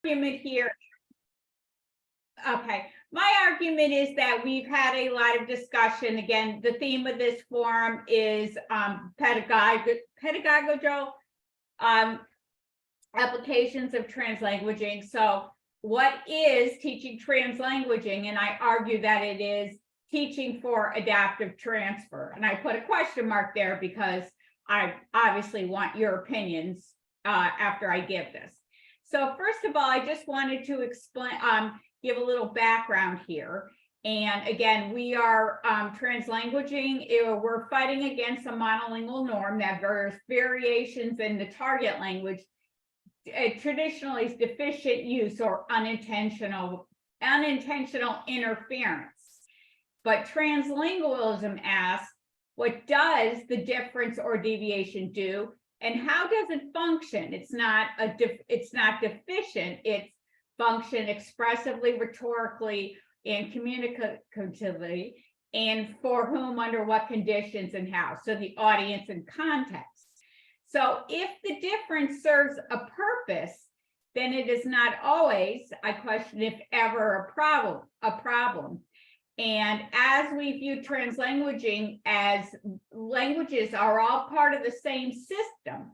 argument here. Okay, my argument is that we've had a lot of discussion. Again, the theme of this forum is pedagogical applications of translanguaging. So what is teaching translanguaging? And I argue that it is teaching for adaptive transfer. And I put a question mark there because I obviously want your opinions after I give this. So first of all, I just wanted to explain, give a little background here. And again, we are translanguaging. We're fighting against a monolingual norm that various variations in the target language traditionally is deficient use or unintentional interference. But translingualism asks, what does the difference or deviation do, and how does it function? It's not deficient. It's function expressively, rhetorically, and communicatively, and for whom, under what conditions, and how. So the audience and context. So if the difference serves a purpose, then it is not always, I question if ever, a problem. And as we view translanguaging as languages are all part of the same system,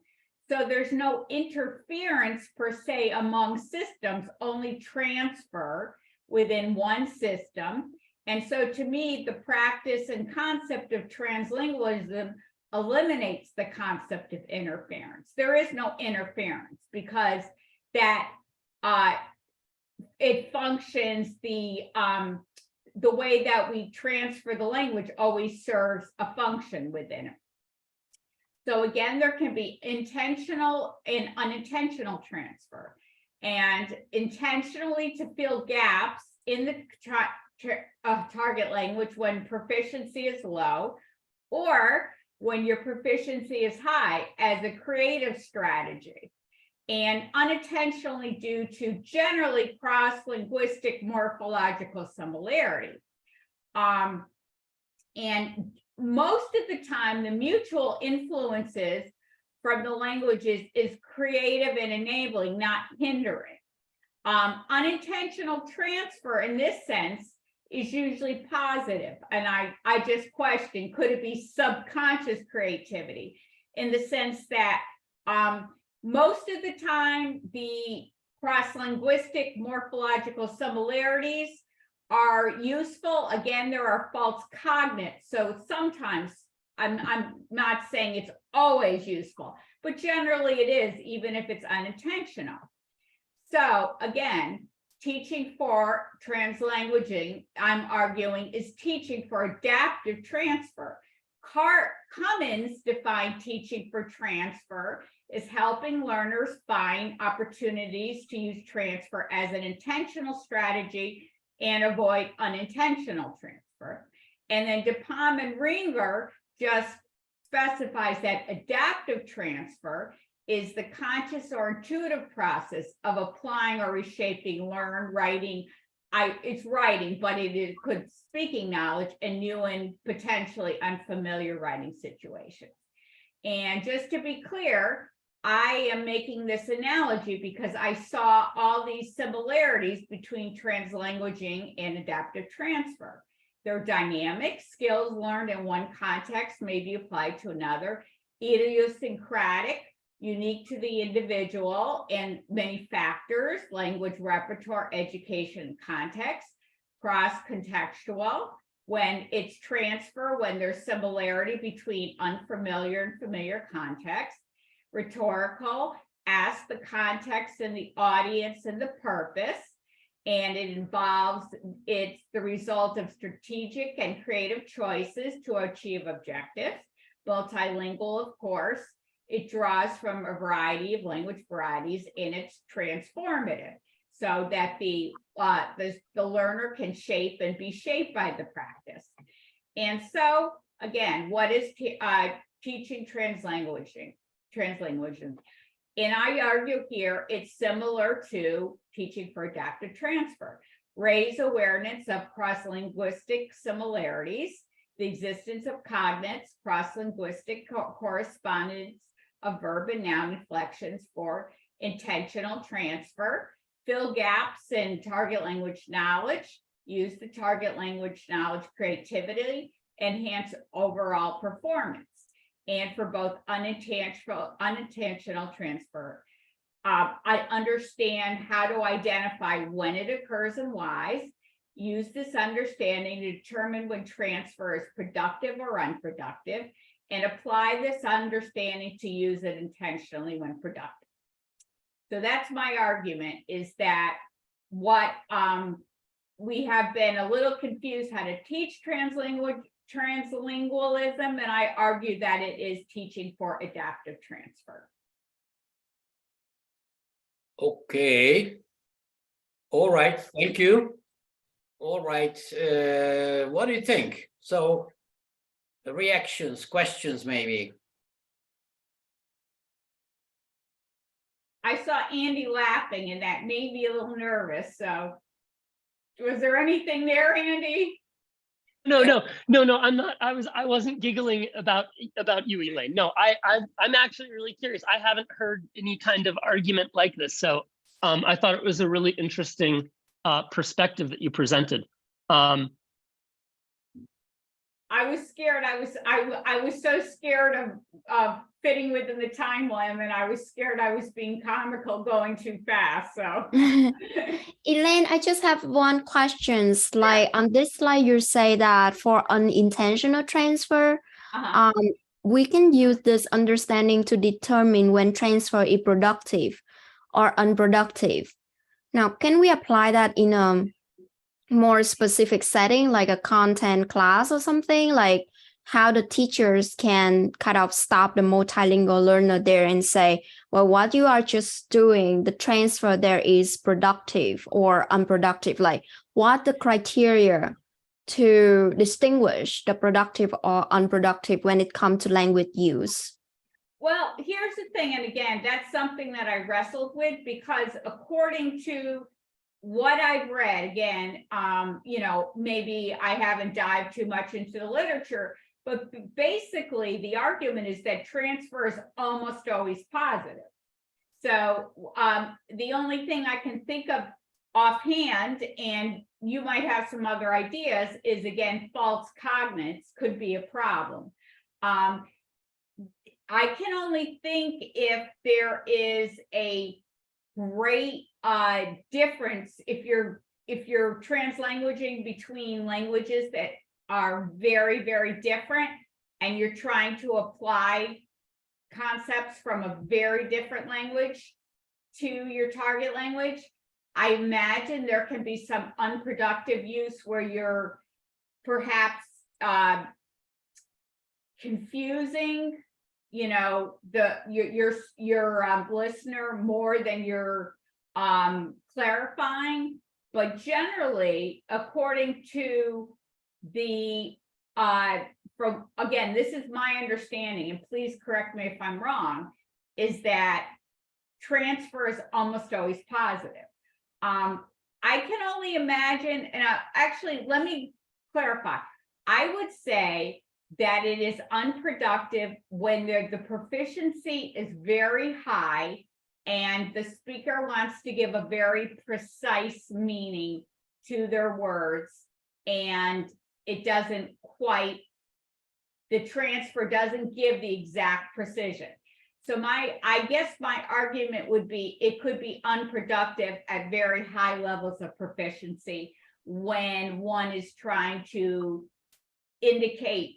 so there's no interference per se among systems, only transfer within one system. And so to me, the practice and concept of translingualism eliminates the concept of interference. There is no interference because that it functions, the way that we transfer the language always serves a function within it. So again, there can be intentional and unintentional transfer. And intentionally to fill gaps in the target language when proficiency is low, or when your proficiency is high as a creative strategy. And unintentionally due to generally cross-linguistic morphological similarity. And most of the time, the mutual influences from the languages is creative and enabling, not hindering. Unintentional transfer in this sense is usually positive. And I just question, could it be subconscious creativity, in the sense that most of the time, the cross-linguistic morphological similarities are useful. Again, there are false cognates. So sometimes, I'm not saying it's always useful, but generally it is, even if it's unintentional. So again, teaching for translanguaging, I'm arguing, is teaching for adaptive transfer. Cummins defined teaching for transfer is helping learners find opportunities to use transfer as an intentional strategy and avoid unintentional transfer. And then DePalm and Ringer just specifies that adaptive transfer is the conscious or intuitive process of applying or reshaping learned writing. It's writing, but it could speaking knowledge in new and potentially unfamiliar writing situations. And just to be clear, I am making this analogy because I saw all these similarities between translanguaging and adaptive transfer. They're dynamic. Skills learned in one context may be applied to another, idiosyncratic, unique to the individual, and many factors, language repertoire, education, context, cross-contextual, when it's transfer, when there's similarity between unfamiliar and familiar context, rhetorical, ask the context and the audience and the purpose, and it's the result of strategic and creative choices to achieve objectives. Multilingual, of course, it draws from a variety of language varieties, and it's transformative, so that the learner can shape and be shaped by the practice. And so, again, what is teaching translanguaging? And I argue here it's similar to teaching for adaptive transfer. Raise awareness of cross-linguistic similarities, the existence of cognates, cross-linguistic correspondence of verb and noun inflections for intentional transfer, fill gaps in target language knowledge, use the target language knowledge creativity, enhance overall performance, and for both unintentional transfer. I understand how to identify when it occurs and why. Use this understanding to determine when transfer is productive or unproductive, and apply this understanding to use it intentionally when productive. So that's my argument, is that what we have been a little confused how to teach translingualism, and I argue that it is teaching for adaptive transfer. Okay. All right. Thank you. All right. What do you think? So, reactions, questions, maybe. I saw Andy laughing, and that made me a little nervous. So, was there anything there, Andy? No, I'm not. I wasn't giggling about you, Elaine. No, I'm actually really curious. I haven't heard any kind of argument like this, so I thought it was a really interesting perspective that you presented. I was scared. I was so scared of fitting within the time limit. I was scared I was being comical going too fast. So, Elaine, I just have one question. Like on this slide, you say that for unintentional transfer, we can use this understanding to determine when transfer is productive or unproductive. Now, can we apply that in a more specific setting, like a content class or something, like how the teachers can kind of stop the multilingual learner there and say, well, what you are just doing, the transfer there is productive or unproductive, like what the criteria to distinguish the productive or unproductive when it comes to language use? Well, here's the thing, and again, that's something that I wrestled with, because according to what I've read, again, maybe I haven't dived too much into the literature, but basically the argument is that transfer is almost always positive. So the only thing I can think of offhand, and you might have some other ideas, is again, false cognates could be a problem. I can only think if there is a great difference if you're translanguaging between languages that are very, very different, and you're trying to apply concepts from a very different language to your target language. I imagine there can be some unproductive use where you're perhaps confusing your listener more than you're clarifying. But generally, according to the again, this is my understanding, and please correct me if I'm wrong, is that transfer is almost always positive. I can only imagine, and actually, let me clarify. I would say that it is unproductive when the proficiency is very high and the speaker wants to give a very precise meaning to their words, and it doesn't quite, the transfer doesn't give the exact precision. So I guess my argument would be it could be unproductive at very high levels of proficiency when one is trying to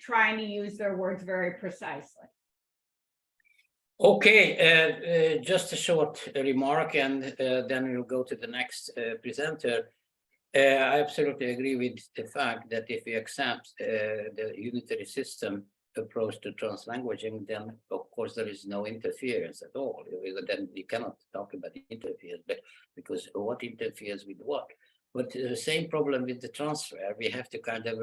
trying to use their words very precisely. Okay, just a short remark, and then we'll go to the next presenter. I absolutely agree with the fact that if we accept the unitary system approach to translanguaging, then of course there is no interference at all. Then we cannot talk about interference, but because what interferes with what? But the same problem with the transfer, we have to kind of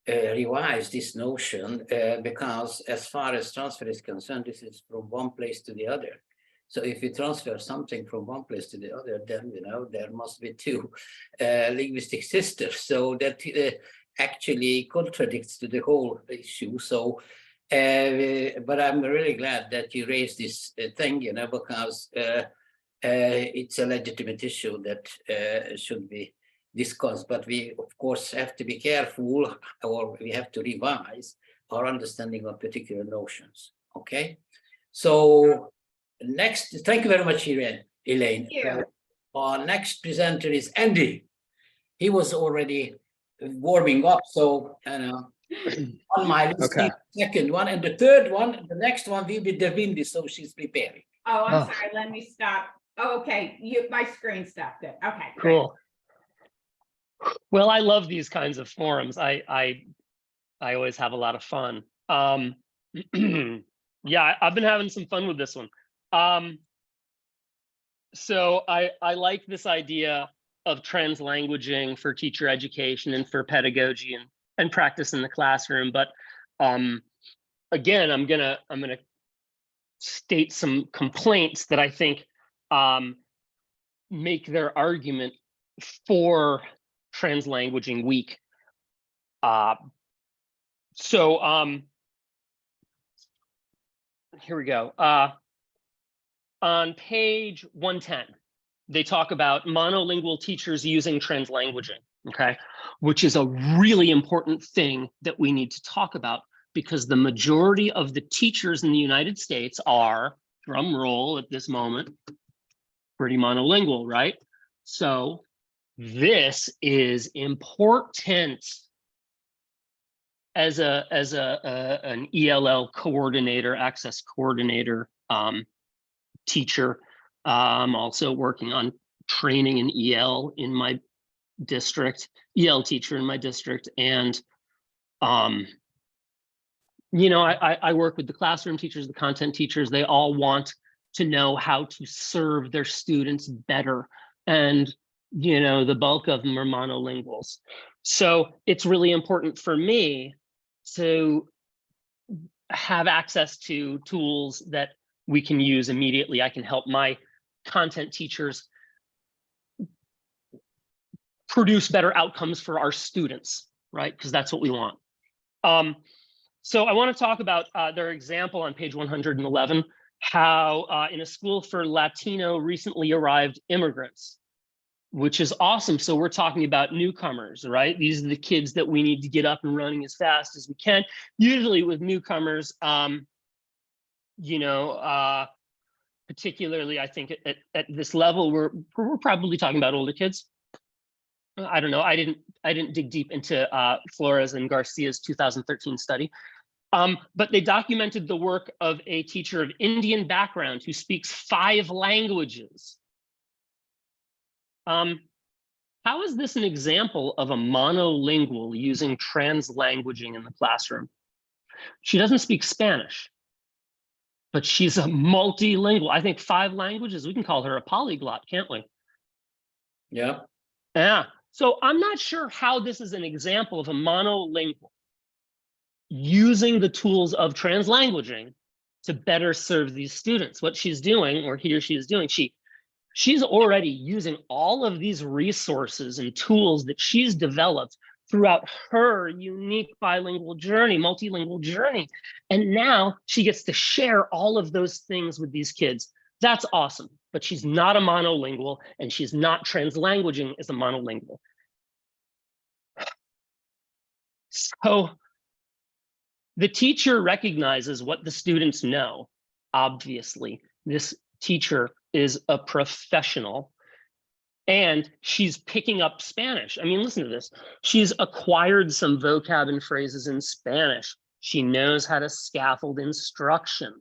revise this notion because as far as transfer is concerned, this is from one place to the other. So if you transfer something from one place to the other, then there must be two linguistic systems. So that actually contradicts to the whole issue. So, but I'm really glad that you raised this thing, because it's a legitimate issue that should be discussed, but we of course have to be careful, or we have to revise our understanding of particular notions. Okay, so next, thank you very much, Elaine. Thank you. Our next presenter is Andy. He was already warming up, so on my list, Okay. second one, and the third one, the next one will be Davindi, so she's preparing. Oh, I'm Oh. sorry, let me stop. Oh, okay, my screen stopped it. Okay, great. Cool. Well, I love these kinds of forums. I always have a lot of fun. Yeah, I've been having some fun with this one. So I like this idea of translanguaging for teacher education and for pedagogy and practice in the classroom. But again, I'm gonna state some complaints that I think make their argument for translanguaging weak. So here we go. On page 110, they talk about monolingual teachers using translanguaging, okay? Which is a really important thing that we need to talk about, because the majority of the teachers in the United States are, drum roll at this moment, pretty monolingual, right? So this is important as an ELL coordinator, access coordinator, teacher. I'm also working on training an EL in my district, EL teacher in my district. And, you know, I work with the classroom teachers, the content teachers. They all want to know how to serve their students better. And, you know, the bulk of them are monolinguals. So it's really important for me to have access to tools that we can use immediately. I can help my content teachers produce better outcomes for our students, right? Because that's what we want. So I want to talk about their example on page 111, how in a school for Latino recently arrived immigrants, which is awesome. So we're talking about newcomers, right? These are the kids that we need to get up and running as fast as we can. Usually with newcomers, you know, particularly I think at this level, we're probably talking about older kids. I don't know. I didn't dig deep into Flores and Garcia's 2013 study, but they documented the work of a teacher of Indian background who speaks 5 languages. How is this an example of a monolingual using translanguaging in the classroom? She doesn't speak Spanish, but she's a multilingual. I think 5 languages. We can call her a polyglot, can't we? Yeah. Yeah. So I'm not sure how this is an example of a monolingual using the tools of translanguaging to better serve these students. What she's doing, or he or she is doing, she's already using all of these resources and tools that she's developed throughout her unique bilingual journey, multilingual journey. And now she gets to share all of those things with these kids. That's awesome. But she's not a monolingual, and she's not translanguaging as a monolingual. So the teacher recognizes what the students know. Obviously, this teacher is a professional, and she's picking up Spanish. I mean, listen to this. She's acquired some vocab and phrases in Spanish. She knows how to scaffold instruction.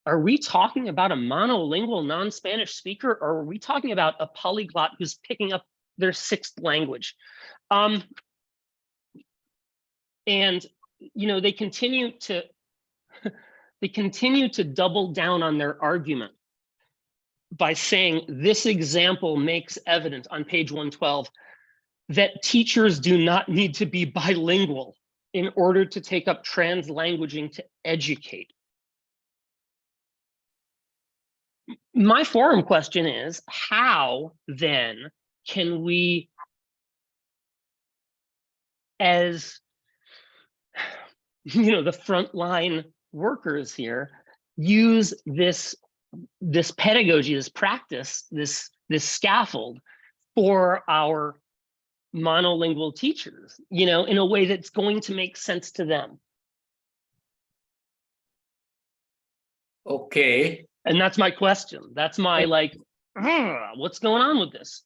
Are we talking about a monolingual non-Spanish speaker, or are we talking about a polyglot who's picking up their 6th language? And you know, they continue to double down on their argument by saying this example makes evident on page 112 that teachers do not need to be bilingual in order to take up translanguaging to educate. My forum question is, how then can we, as you know, the frontline workers here, use this this pedagogy, this practice, this scaffold for our monolingual teachers, you know, in a way that's going to make sense to them. Okay. And that's my question. That's my like, what's going on with this?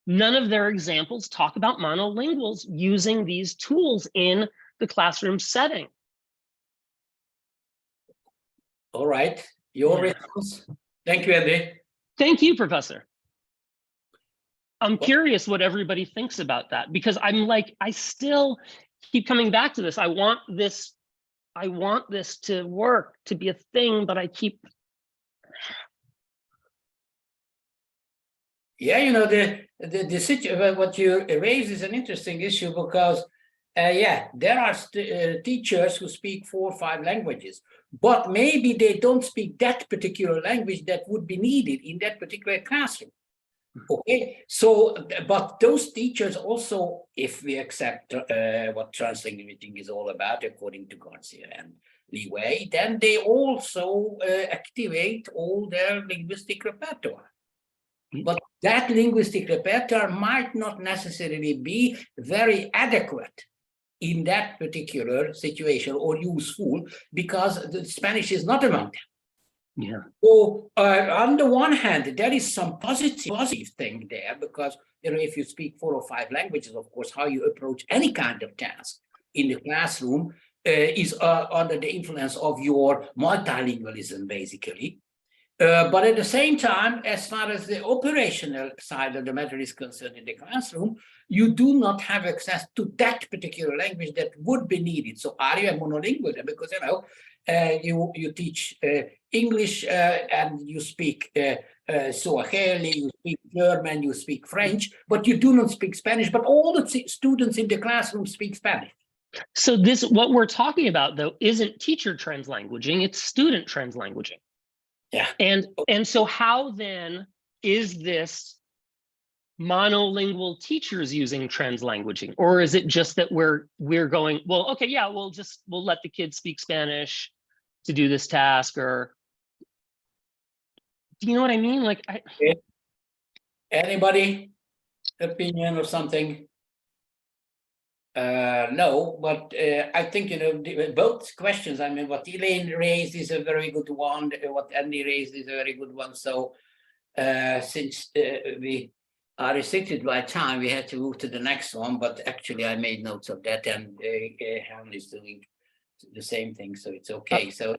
None of their examples talk about monolinguals using these tools in the classroom setting. All right. Your Yeah. response. Thank you, Andy. Thank you, Professor. I'm curious what everybody thinks about that, because I'm like, I still keep coming back to this. I want this to work, to be a thing, but I keep. Yeah, you know, the situation, what you raise is an interesting issue because, yeah, there are teachers who speak 4 or 5 languages, but maybe they don't speak that particular language that would be needed in that particular classroom. Okay, so, but those teachers also, if we accept what translanguaging is all about, according to Garcia and Leeway, then they also activate all their linguistic repertoire. But that linguistic repertoire might not necessarily be very adequate in that particular situation or useful because the Spanish is not among them. Yeah. So on the one hand, there is some positive thing there because, you know, if you speak 4 or 5 languages, of course, how you approach any kind of task in the classroom is under the influence of your multilingualism, basically. But at the same time, as far as the operational side of the matter is concerned in the classroom, you do not have access to that particular language that would be needed. So are you a monolingual? Because, you know, you teach English and you speak Swahili, you speak German, you speak French, but you do not speak Spanish, but all the students in the classroom speak Spanish. So this, what we're talking about though, isn't teacher translanguaging, it's student translanguaging. Yeah. And so how then is this monolingual teachers using translanguaging? Or is it just that we're going, well, okay, yeah, we'll let the kids speak Spanish to do this task? Or do you know what I mean? Like, Anybody opinion or something? No, but I think, you know, both questions, I mean, what Elaine raised is a very good one, what Andy raised is a very good one. So since we are restricted by time, we had to move to the next one, but actually I made notes of that, and Helen is doing the same thing, so it's okay. So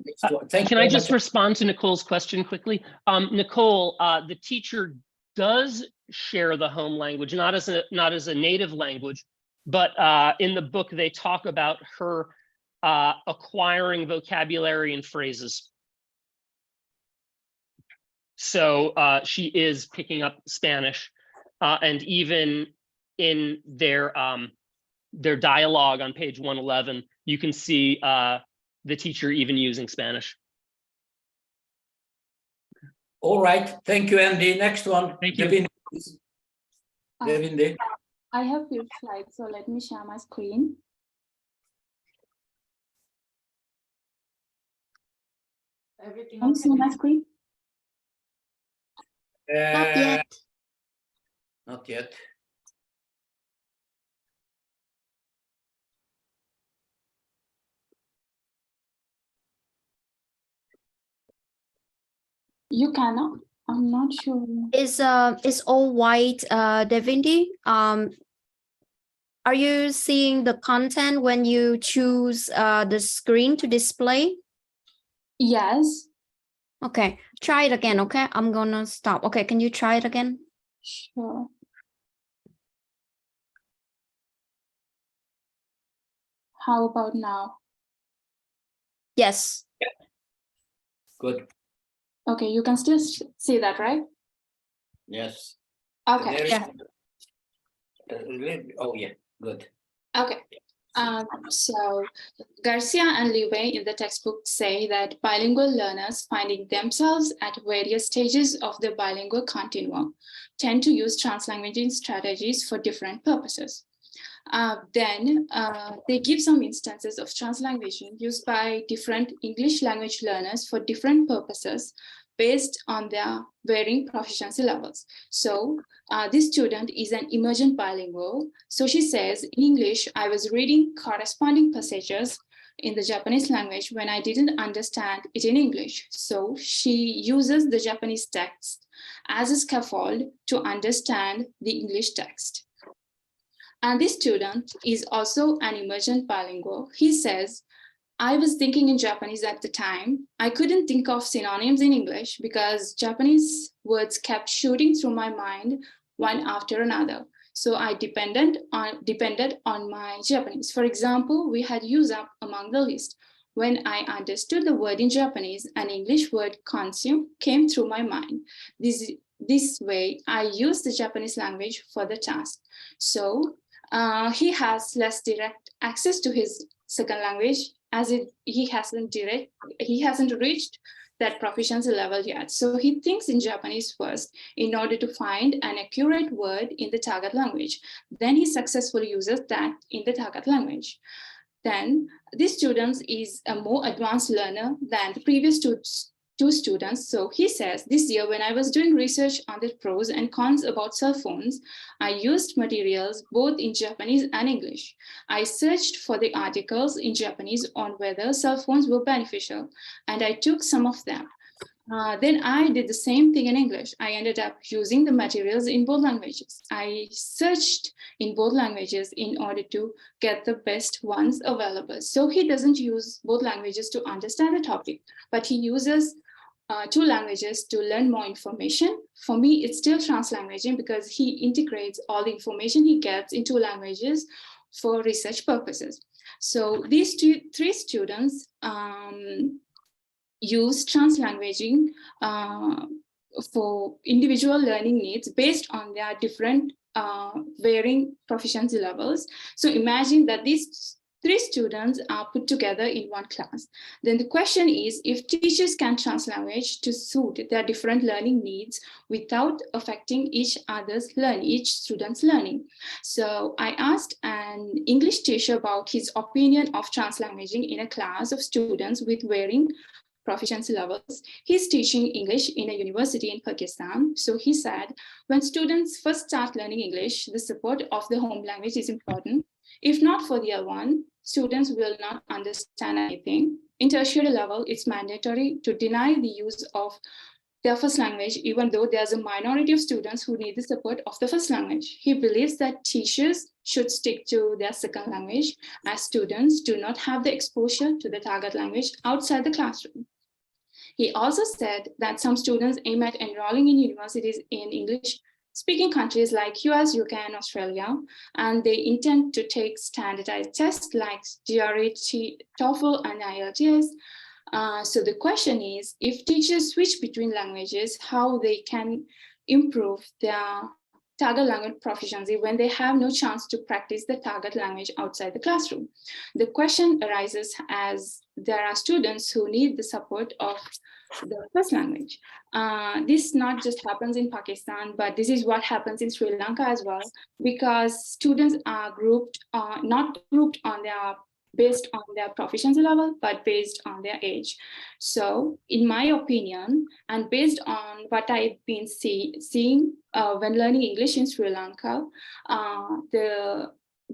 thank you. Can I just respond to Nicole's question quickly? Nicole, the teacher does share the home language, not as a native language, but in the book they talk about her acquiring vocabulary and phrases. So she is picking up Spanish, and even in their dialogue on page 111, you can see the teacher even using Spanish. All right, thank you, Andy. Next one. Thank you. Devin, please. Devin, I have few slides, so let me share my screen. Everything Can you see my screen? Not yet. Not yet. You cannot. I'm not sure. It's all white, Davindi. Are you seeing the content when you choose the screen to display? Yes. Okay, try it again. Okay, I'm gonna stop. Okay, can you try it again? Sure. How about now? Yes. Good. Okay, you can still see that, right? Yes. Okay. There is- Yeah. Oh yeah, good. Okay. So Garcia and Leeway in the textbook say that bilingual learners finding themselves at various stages of the bilingual continuum tend to use translanguaging strategies for different purposes. Then they give some instances of translanguaging used by different English language learners for different purposes based on their varying proficiency levels. So this student is an emergent bilingual. So she says, in English, I was reading corresponding passages in the Japanese language when I didn't understand it in English. So she uses the Japanese text as a scaffold to understand the English text. And this student is also an emergent bilingual. He says, I was thinking in Japanese at the time. I couldn't think of synonyms in English because Japanese words kept shooting through my mind one after another. So I depended on my Japanese. For example, we had use up among the list. When I understood the word in Japanese, an English word consume came through my mind. This way, I used the Japanese language for the task. So he has less direct access to his second language as he hasn't reached that proficiency level yet. So he thinks in Japanese first in order to find an accurate word in the target language. Then he successfully uses that in the target language. Then this student is a more advanced learner than the previous two students. So he says, this year when I was doing research on the pros and cons about cell phones, I used materials both in Japanese and English. I searched for the articles in Japanese on whether cell phones were beneficial, and I took some of them. Then I did the same thing in English. I ended up using the materials in both languages. I searched in both languages in order to get the best ones available. So he doesn't use both languages to understand the topic, but he uses two languages to learn more information. For me, it's still translanguaging because he integrates all the information he gets in two languages for research purposes. So these three students use translanguaging for individual learning needs based on their different varying proficiency levels. So imagine that these three students are put together in one class. Then the question is if teachers can translanguage to suit their different learning needs without affecting each student's learning. So I asked an English teacher about his opinion of translanguaging in a class of students with varying proficiency levels. He's teaching English in a university in Pakistan. So he said, when students first start learning English, the support of the home language is important. If not for the L1, students will not understand anything. In tertiary level, it's mandatory to deny the use of their first language, even though there's a minority of students who need the support of the first language. He believes that teachers should stick to their second language as students do not have the exposure to the target language outside the classroom. He also said that some students aim at enrolling in universities in English-speaking countries like US, UK, and Australia, and they intend to take standardized tests like GRE, TOEFL, and IELTS. So the question is, if teachers switch between languages, how they can improve their target language proficiency when they have no chance to practice the target language outside the classroom. The question arises as there are students who need the support of the first language. This not just happens in Pakistan, but this is what happens in Sri Lanka as well, because students are not grouped based on their proficiency level, but based on their age. So in my opinion, and based on what I've been seeing when learning English in Sri Lanka,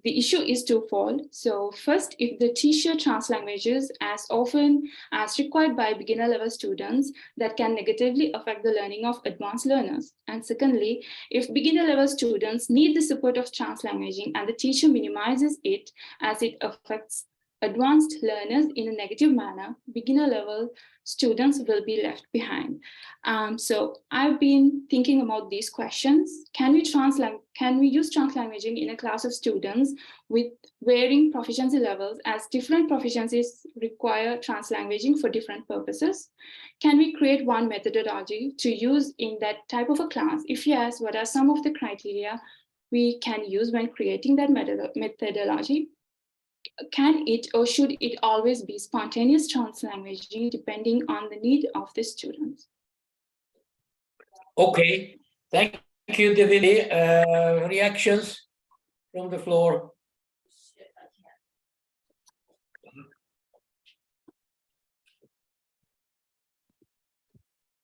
the issue is twofold. So first, if the teacher translanguages as often as required by beginner level students, that can negatively affect the learning of advanced learners. And secondly, if beginner level students need the support of translanguaging and the teacher minimizes it as it affects advanced learners in a negative manner, beginner level students will be left behind. So I've been thinking about these questions. Can we use translanguaging in a class of students with varying proficiency levels, as different proficiencies require translanguaging for different purposes? Can we create one methodology to use in that type of a class? If yes, what are some of the criteria we can use when creating that methodology? Can it or should it always be spontaneous translanguaging depending on the need of the students? Okay, thank you, Devili. Reactions from the floor?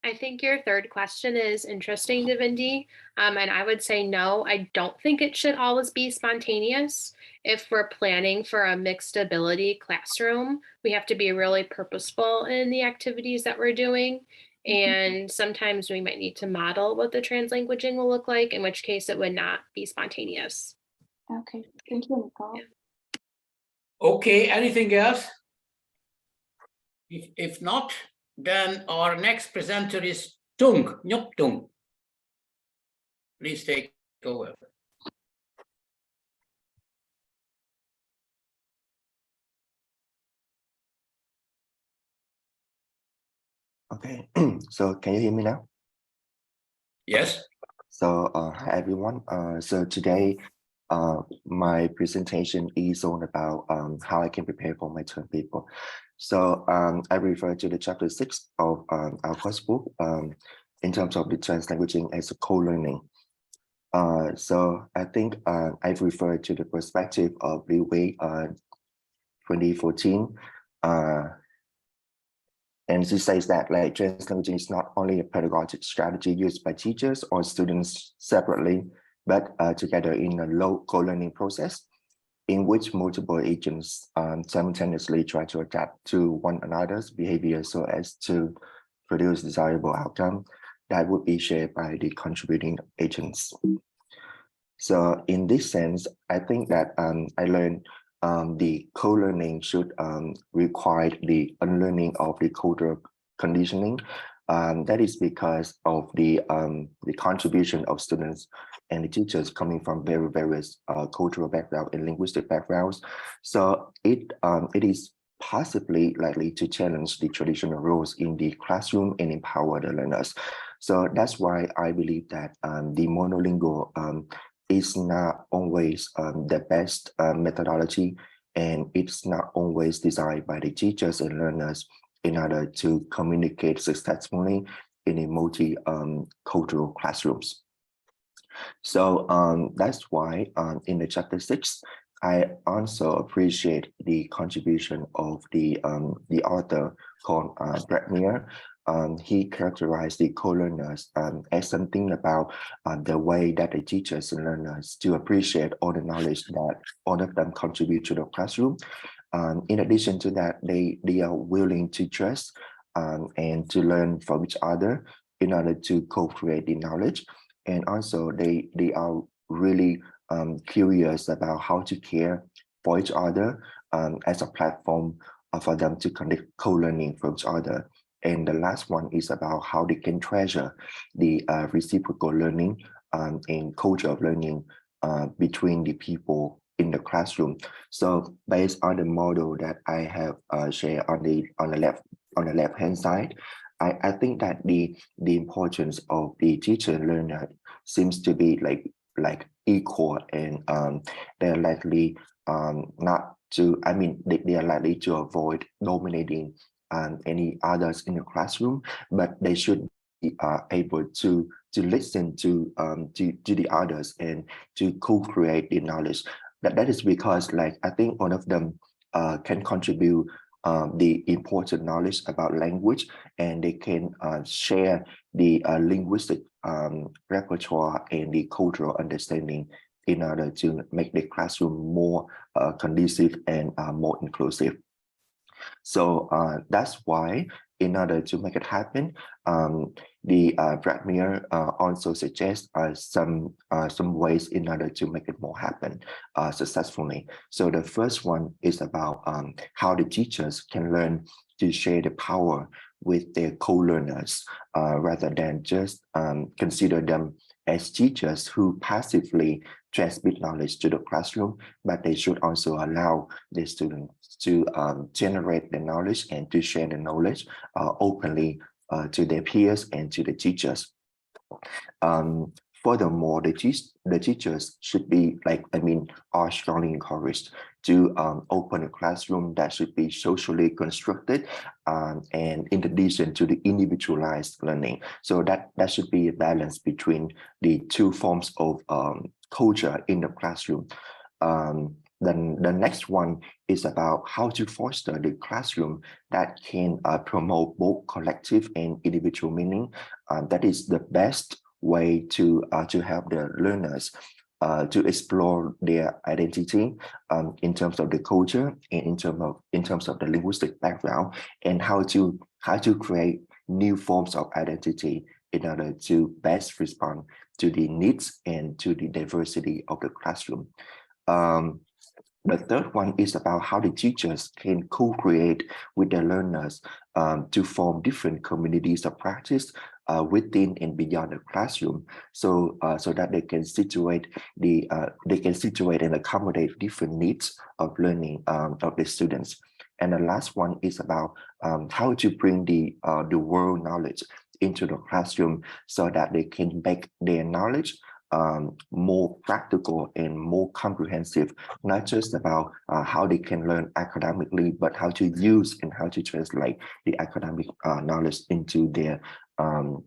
I think your third question is interesting, Devindy. And I would say no, I don't think it should always be spontaneous. If we're planning for a mixed ability classroom, we have to be really purposeful in the activities that we're doing. And sometimes we might need to model what the translanguaging will look like, in which case it would not be spontaneous. Okay, thank you, Nicole. Okay, anything else? If not, then our next presenter is Tung, Nyok Tung. Please take over. Okay, so can you hear me now? Yes. So hi everyone. So today my presentation is all about how I can prepare for my term paper. So I refer to the chapter 6 of our course book in terms of the translanguaging as a co-learning. So I think I've referred to the perspective of Liu Wei 2014. And she says that like translanguaging is not only a pedagogic strategy used by teachers or students separately, but together in a low co-learning process in which multiple agents simultaneously try to adapt to one another's behavior so as to produce desirable outcome that would be shared by the contributing agents. So in this sense, I think that I learned the co-learning should require the unlearning of the cultural conditioning. That is because of the contribution of students and the teachers coming from various cultural backgrounds and linguistic backgrounds. So it is possibly likely to challenge the traditional roles in the classroom and empower the learners. So that's why I believe that the monolingual is not always the best methodology, and it's not always designed by the teachers and learners in order to communicate successfully in a multi-cultural classrooms. So that's why in the chapter 6, I also appreciate the contribution of the author called Brett Meyer. He characterized the co-learners as something about the way that the teachers and learners to appreciate all the knowledge that all of them contribute to the classroom. In addition to that, they are willing to trust and to learn from each other in order to co-create the knowledge. And also they are really curious about how to care for each other as a platform for them to connect co-learning from each other. And the last one is about how they can treasure the reciprocal learning and culture of learning between the people in the classroom. So based on the model that I have shared on the left hand side, I think that the importance of the teacher and learner seems to be like equal, and they're likely not to, I mean, they are likely to avoid dominating any others in the classroom, but they should be able to listen to the others and to co-create the knowledge. That is because, like, I think all of them can contribute the important knowledge about language, and they can share the linguistic repertoire and the cultural understanding in order to make the classroom more conducive and more inclusive. So that's why, in order to make it happen, the Brett Meyer also suggests some ways in order to make it more happen successfully. So the first one is about how the teachers can learn to share the power with their co-learners rather than just consider them as teachers who passively transmit knowledge to the classroom, but they should also allow the students to generate the knowledge and to share the knowledge openly to their peers and to the teachers. Furthermore, the teachers should be are strongly encouraged to open a classroom that should be socially constructed, and in addition to the individualized learning. So that should be a balance between the two forms of culture in the classroom. then the next one is about how to foster the classroom that can promote both collective and individual meaning. That is the best way to help the learners to explore their identity in terms of the culture and in terms of the linguistic background, and how to create new forms of identity in order to best respond to the needs and to the diversity of the classroom. The third one is about how the teachers can co-create with their learners to form different communities of practice within and beyond the classroom, so that they can situate and accommodate different needs of learning of the students. And the last one is about how to bring the world knowledge into the classroom so that they can make their knowledge more practical and more comprehensive, not just about how they can learn academically, but how to use and how to translate the academic knowledge into their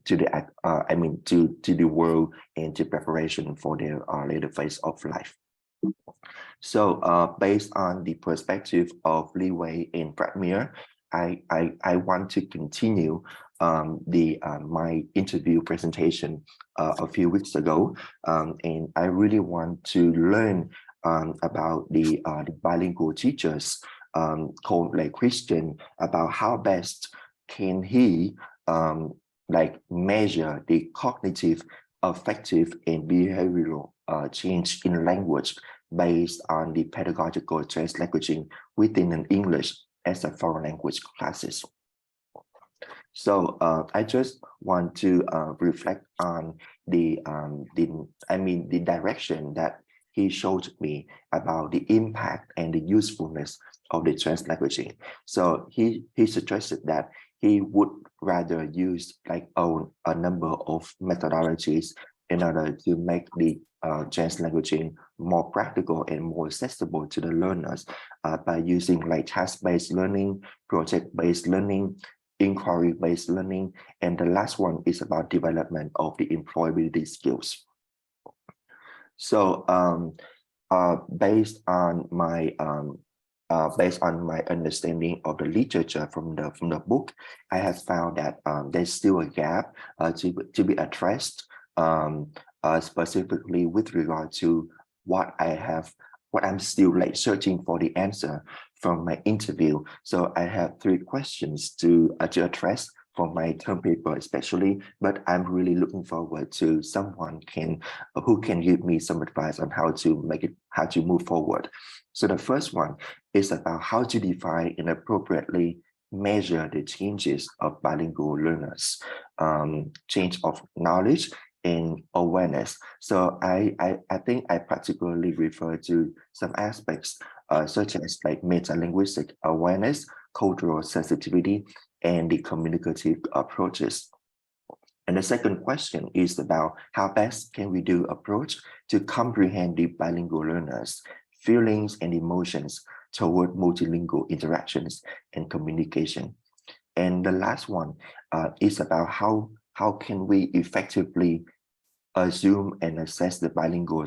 to the world and to preparation for their later phase of life. So based on the perspective of Li Wei and Pratmir, I want to continue my interview presentation a few weeks ago, and I really want to learn about the bilingual teachers called like Christian, about how best can he measure the cognitive, affective, and behavioral change in language based on the pedagogical translanguaging within an English as a foreign language classes. So I just want to reflect on the direction that he showed me about the impact and the usefulness of the translanguaging. So he suggested that he would rather use a number of methodologies in order to make the translanguaging more practical and more accessible to the learners by using task-based learning, project-based learning, inquiry-based learning, and the last one is about development of the employability skills. So based on my understanding of the literature from the book, I have found that there's still a gap to be addressed, specifically with regard to what I'm still searching for the answer from my interview. So I have 3 questions to address for my term paper especially, but I'm really looking forward to someone who can give me some advice on how to move forward. So the first one is about how to define and appropriately measure the changes of bilingual learners, change of knowledge and awareness. So I think I particularly refer to some aspects such as meta-linguistic awareness, cultural sensitivity, and the communicative approaches. And the second question is about how best can we do approach to comprehend the bilingual learners' feelings and emotions toward multilingual interactions and communication. And the last one is about how can we effectively assume and assess the bilingual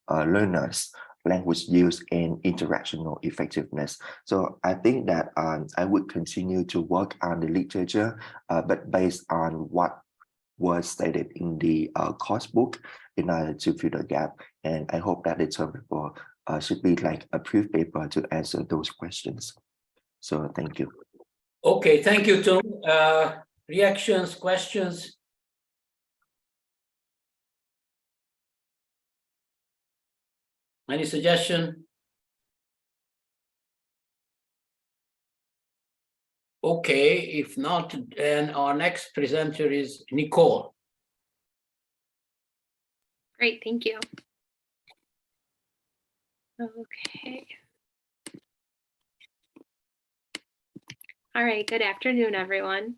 learners' language use and interactional effectiveness. So I think that I would continue to work on the literature, but based on what was stated in the course book in order to fill the gap. And I hope that the term paper should be a proof paper to answer those questions. So thank you. Okay, thank you, Tom. Reactions, questions? Any suggestion? Okay, if not, then our next presenter is Nicole. Great, thank you. Okay. All right, good afternoon, everyone.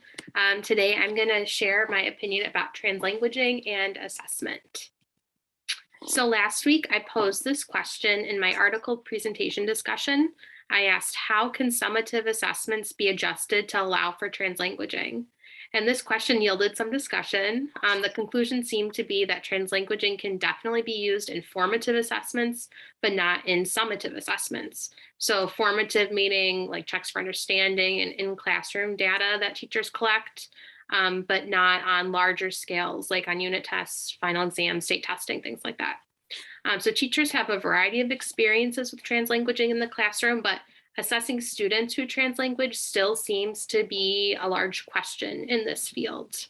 Today, I'm going to share my opinion about translanguaging and assessment. So last week, I posed this question in my article presentation discussion. I asked, how can summative assessments be adjusted to allow for translanguaging? And this question yielded some discussion. The conclusion seemed to be that translanguaging can definitely be used in formative assessments, but not in summative assessments. So formative meaning like checks for understanding and in-classroom data that teachers collect, but not on larger scales like on unit tests, final exams, state testing, things like that. So teachers have a variety of experiences with translanguaging in the classroom, but assessing students who translanguage still seems to be a large question in this field.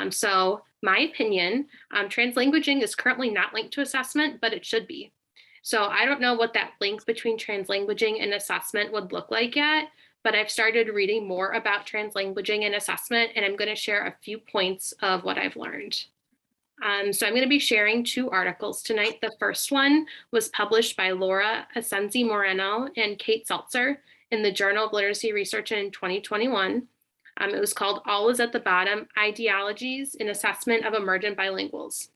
So my opinion, translanguaging is currently not linked to assessment, but it should be. So I don't know what that link between translanguaging and assessment would look like yet, but I've started reading more about translanguaging and assessment, and I'm going to share a few points of what I've learned. So I'm going to be sharing 2 articles tonight. The first one was published by Laura Asensi Moreno and Kate Seltzer in the Journal of Literacy Research in 2021. It was called All is at the Bottom, Ideologies in Assessment of Emergent Bilinguals.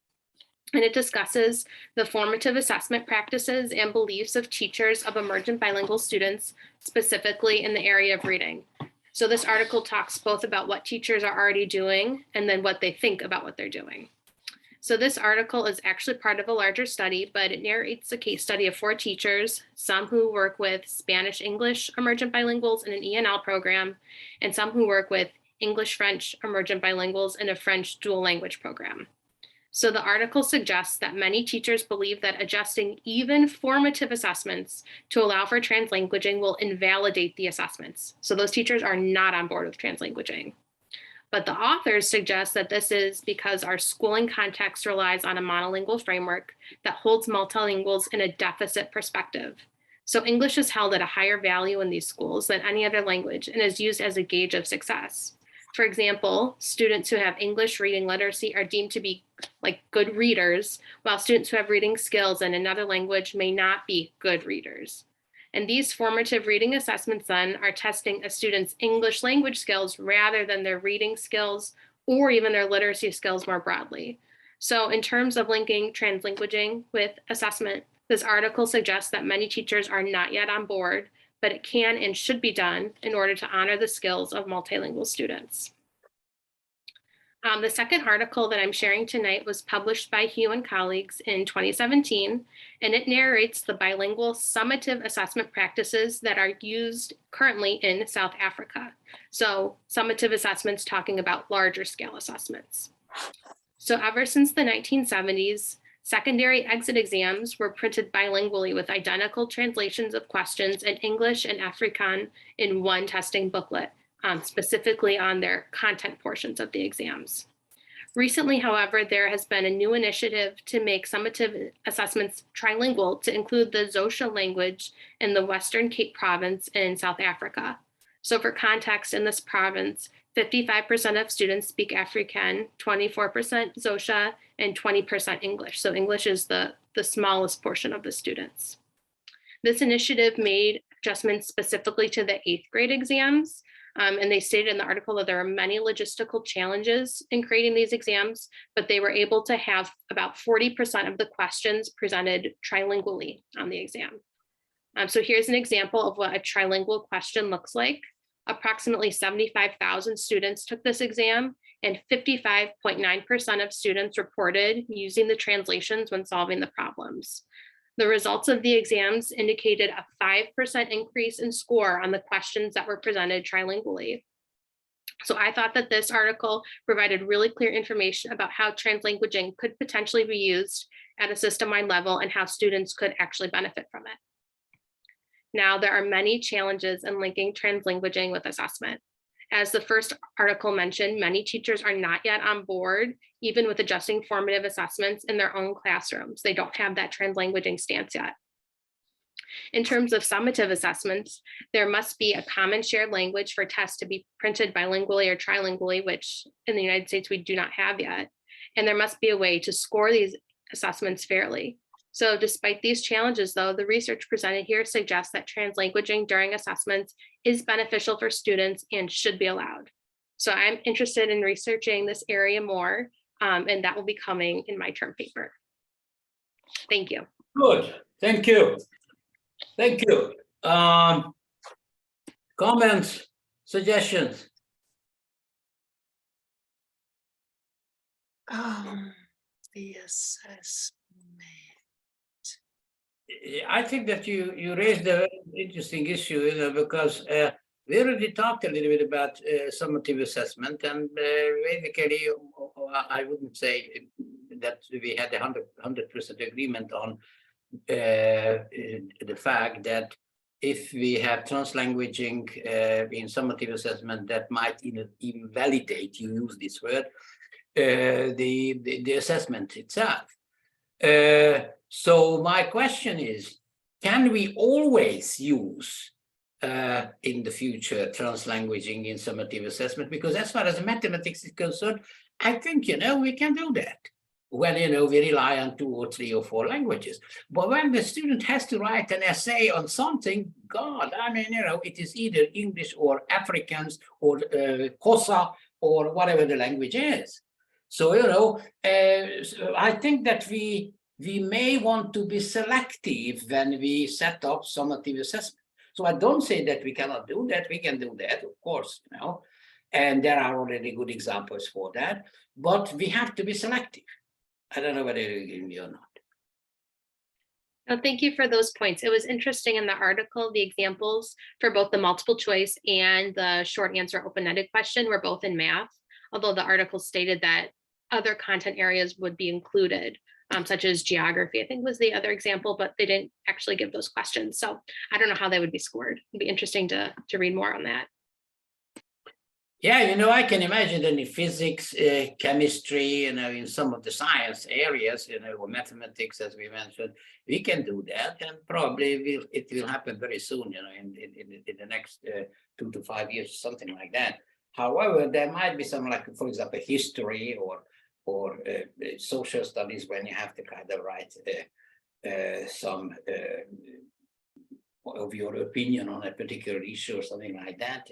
And it discusses the formative assessment practices and beliefs of teachers of emergent bilingual students, specifically in the area of reading. So this article talks both about what teachers are already doing and then what they think about what they're doing. So this article is actually part of a larger study, but it narrates a case study of 4 teachers, some who work with Spanish-English emergent bilinguals in an ENL program, and some who work with English-French emergent bilinguals in a French dual language program. So the article suggests that many teachers believe that adjusting even formative assessments to allow for translanguaging will invalidate the assessments. So those teachers are not on board with translanguaging. But the authors suggest that this is because our schooling context relies on a monolingual framework that holds multilinguals in a deficit perspective. So English is held at a higher value in these schools than any other language and is used as a gauge of success. For example, students who have English reading literacy are deemed to be like good readers, while students who have reading skills in another language may not be good readers. And these formative reading assessments then are testing a student's English language skills rather than their reading skills or even their literacy skills more broadly. So in terms of linking translanguaging with assessment, this article suggests that many teachers are not yet on board, but it can and should be done in order to honor the skills of multilingual students. The second article that I'm sharing tonight was published by Hugh and colleagues in 2017, and it narrates the bilingual summative assessment practices that are used currently in South Africa. So summative assessments talking about larger scale assessments. So ever since the 1970s, secondary exit exams were printed bilingually with identical translations of questions in English and Afrikaans in one testing booklet, specifically on their content portions of the exams. Recently, however, there has been a new initiative to make summative assessments trilingual to include the Xhosa language in the Western Cape Province in South Africa. So for context, in this province, 55% of students speak Afrikaans, 24% Xhosa, and 20% English. So English is the smallest portion of the students. This initiative made adjustments specifically to the 8th grade exams. And they stated in the article that there are many logistical challenges in creating these exams, but they were able to have about 40% of the questions presented trilingually on the exam. So here's an example of what a trilingual question looks like. Approximately 75,000 students took this exam, and 55.9% of students reported using the translations when solving the problems. The results of the exams indicated a 5% increase in score on the questions that were presented trilingually. So I thought that this article provided really clear information about how translanguaging could potentially be used at a system-wide level and how students could actually benefit from it. Now, there are many challenges in linking translanguaging with assessment. As the first article mentioned, many teachers are not yet on board, even with adjusting formative assessments in their own classrooms. They don't have that translanguaging stance yet. In terms of summative assessments, there must be a common shared language for tests to be printed bilingually or trilingually, which in the United States we do not have yet. And there must be a way to score these assessments fairly. So despite these challenges, though, the research presented here suggests that translanguaging during assessments is beneficial for students and should be allowed. So I'm interested in researching this area more, and that will be coming in my term paper. Thank you. Good, thank you. Thank you. Comments, suggestions? The assessment. I think that you raised a very interesting issue, because we already talked a little bit about summative assessment, and basically, I wouldn't say that we had 100% agreement on the fact that if we have translanguaging in summative assessment, that might even validate, you use this word, the assessment itself. So my question is, can we always use in the future translanguaging in summative assessment? Because as far as mathematics is concerned, I think, we can do that when, we rely on 2 or 3 or 4 languages. But when the student has to write an essay on something, God, I mean, it is either English or Afrikaans or Xhosa or whatever the language is. So, I think that we may want to be selective when we set up summative assessment. So I don't say that we cannot do that. We can do that, of course, and there are already good examples for that, but we have to be selective. I don't know whether you agree with me or not. No, thank you for those points. It was interesting in the article, the examples for both the multiple choice and the short answer open-ended question were both in math, although the article stated that other content areas would be included, such as geography, I think was the other example, but they didn't actually give those questions. So I don't know how they would be scored. It'd be interesting to read more on that. Yeah, I can imagine that in physics, chemistry, in some of the science areas, or mathematics, as we mentioned, we can do that, and probably it will happen very soon, in the next 2 to 5 years, something like that. However, there might be some, like, for example, history or social studies, when you have to kind of write some of your opinion on a particular issue or something like that,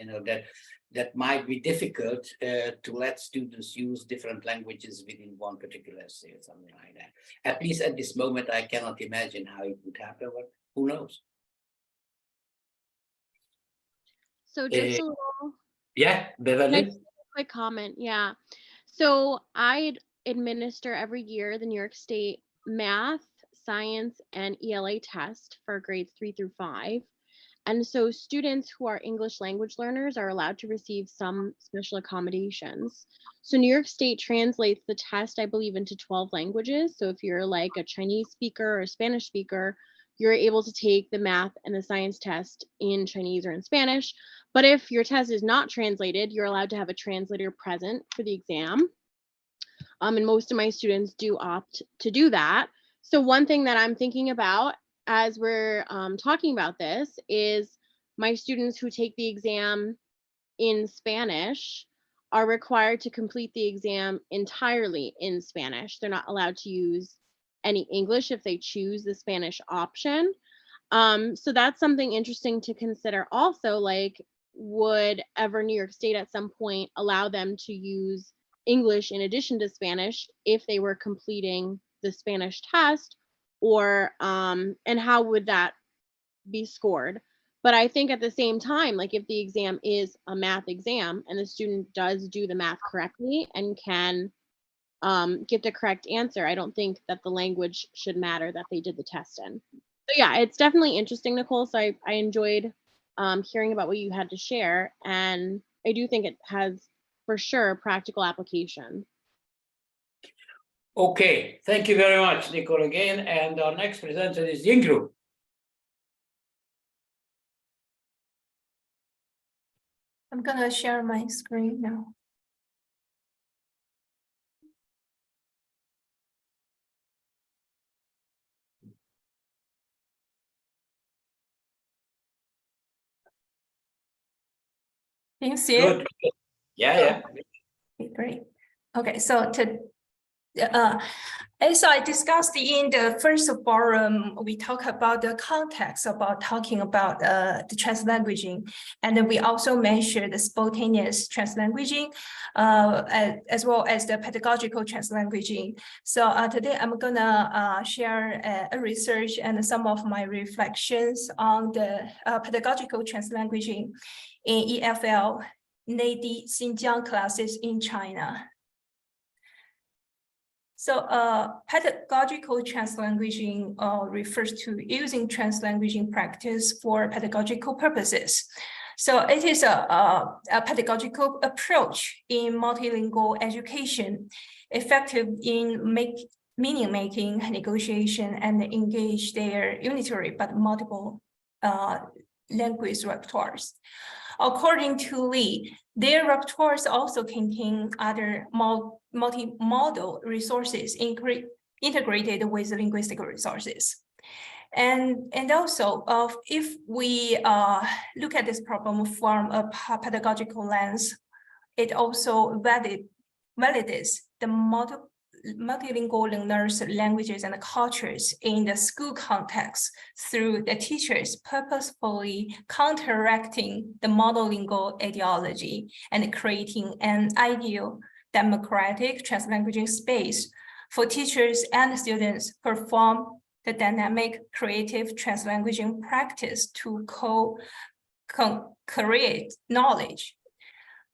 that might be difficult to let students use different languages within one particular essay or something like that. At least at this moment, I cannot imagine how it would happen, but who knows? So just a little, yeah, Beverly? just a quick comment. Yeah. So I administer every year the New York State math, science, and ELA test for grades 3 through 5. And so students who are English language learners are allowed to receive some special accommodations. So New York State translates the test, I believe, into 12 languages. So if you're like a Chinese speaker or a Spanish speaker, you're able to take the math and the science test in Chinese or in Spanish. But if your test is not translated, you're allowed to have a translator present for the exam. And most of my students do opt to do that. So one thing that I'm thinking about as we're talking about this is my students who take the exam in Spanish are required to complete the exam entirely in Spanish. They're not allowed to use any English if they choose the Spanish option. So that's something interesting to consider also, like, would ever New York State at some point allow them to use English in addition to Spanish if they were completing the Spanish test, or and how would that be scored? But I think at the same time, like, if the exam is a math exam and the student does do the math correctly and can get the correct answer, I don't think that the language should matter that they did the test in. So yeah, it's definitely interesting, Nicole. So I enjoyed hearing about what you had to share, and I do think it has for sure practical application. Okay, thank you very much, Nicole, again. And our next presenter is Yingru. I'm gonna share my screen now. Can you see it? Good. Yeah. Okay, great. Okay, so as I discussed in the first forum, we talk about the context about talking about the translanguaging, and then we also mentioned the spontaneous translanguaging, as well as the pedagogical translanguaging. So today I'm gonna share a research and some of my reflections on the pedagogical translanguaging in EFL, NAD Xinjiang classes in China. So pedagogical translanguaging refers to using translanguaging practice for pedagogical purposes. So it is a pedagogical approach in multilingual education, effective in meaning making, negotiation, and engage their unitary but multiple language repertoires. According to Lee, their repertoires also contain other multimodal resources integrated with linguistic resources. And also, if we look at this problem from a pedagogical lens, it also validates the multilingual learners' languages and cultures in the school context through the teachers purposefully counteracting the monolingual ideology and creating an ideal democratic translanguaging space for teachers and students perform the dynamic creative translanguaging practice to co-create knowledge.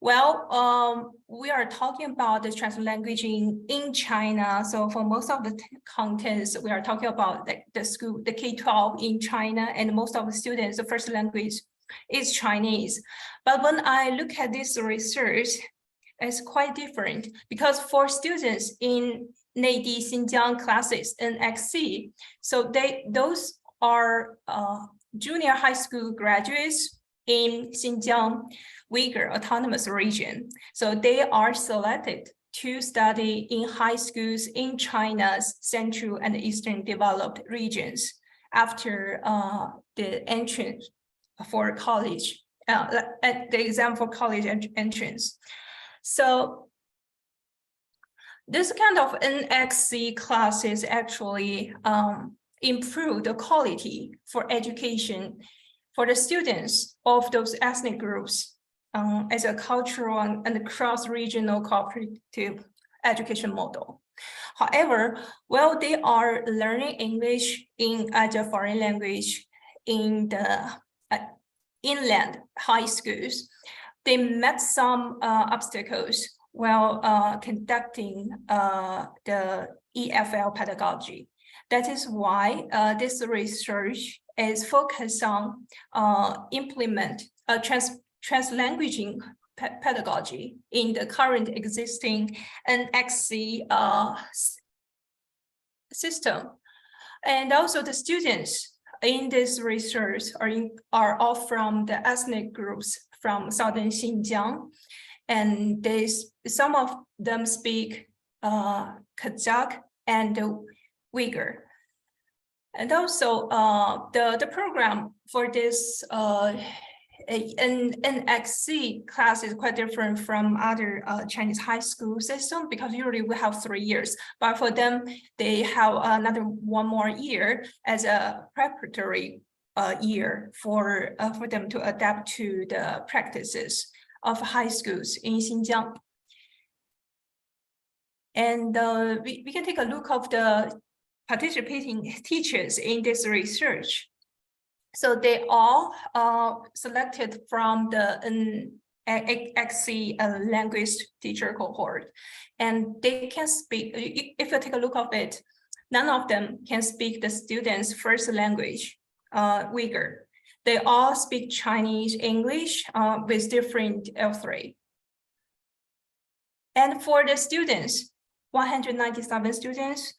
Well, we are talking about the translanguaging in China. So for most of the contents, we are talking about the school, the K-12 in China, and most of the students, the first language is Chinese. But when I look at this research, it's quite different because for students in Neiди Xinjiang classes in XC, so those are junior high school graduates in Xinjiang Uyghur Autonomous Region. So they are selected to study in high schools in China's central and eastern developed regions after the entrance for college, the exam for college entrance. So this kind of NXC classes actually improve the quality for education for the students of those ethnic groups as a cultural and cross-regional cooperative education model. However, while they are learning English as a foreign language in the inland high schools, they met some obstacles while conducting the EFL pedagogy. That is why this research is focused on implement a translanguaging pedagogy in the current existing NXC system. And also the students in this research are all from the ethnic groups from southern Xinjiang. And some of them speak Kazakh and Uyghur. And also the program for this NXC class is quite different from other Chinese high school system because usually we have 3 years, but for them, they have another 1 more year as a preparatory year for them to adapt to the practices of high schools in Xinjiang. And we can take a look of the participating teachers in this research. So they all selected from the XC language teacher cohort, and they can speak. If you take a look of it, none of them can speak the students' first language, Uyghur. They all speak Chinese, English with different L3. And for the students, 197 students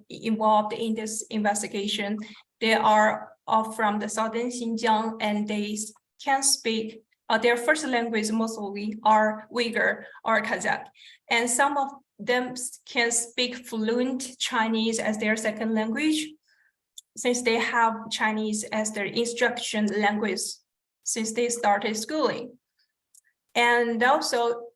involved in this investigation, they are all from the southern Xinjiang, and they can speak their first language mostly are Uyghur or Kazakh. And some of them can speak fluent Chinese as their second language, since they have Chinese as their instruction language since they started schooling. And also,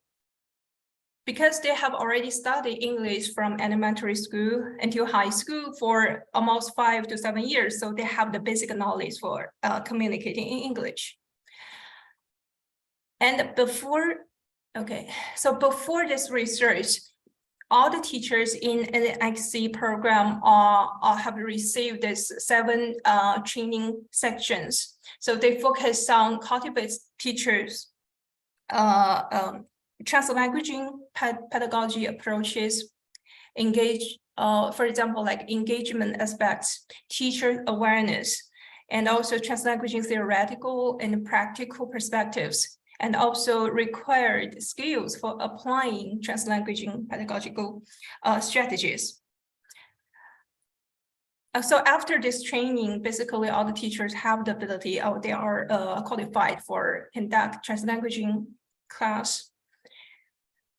because they have already studied English from elementary school until high school for almost 5 to 7 years, so they have the basic knowledge for communicating in English. And before this research, all the teachers in an XC program have received this 7 training sections. So they focus on cultivate teachers, translanguaging pedagogy approaches, engage, for example, like engagement aspects, teacher awareness, and also translanguaging theoretical and practical perspectives, and also required skills for applying translanguaging pedagogical strategies. So after this training, basically all the teachers have the ability, or they are qualified for conduct translanguaging class.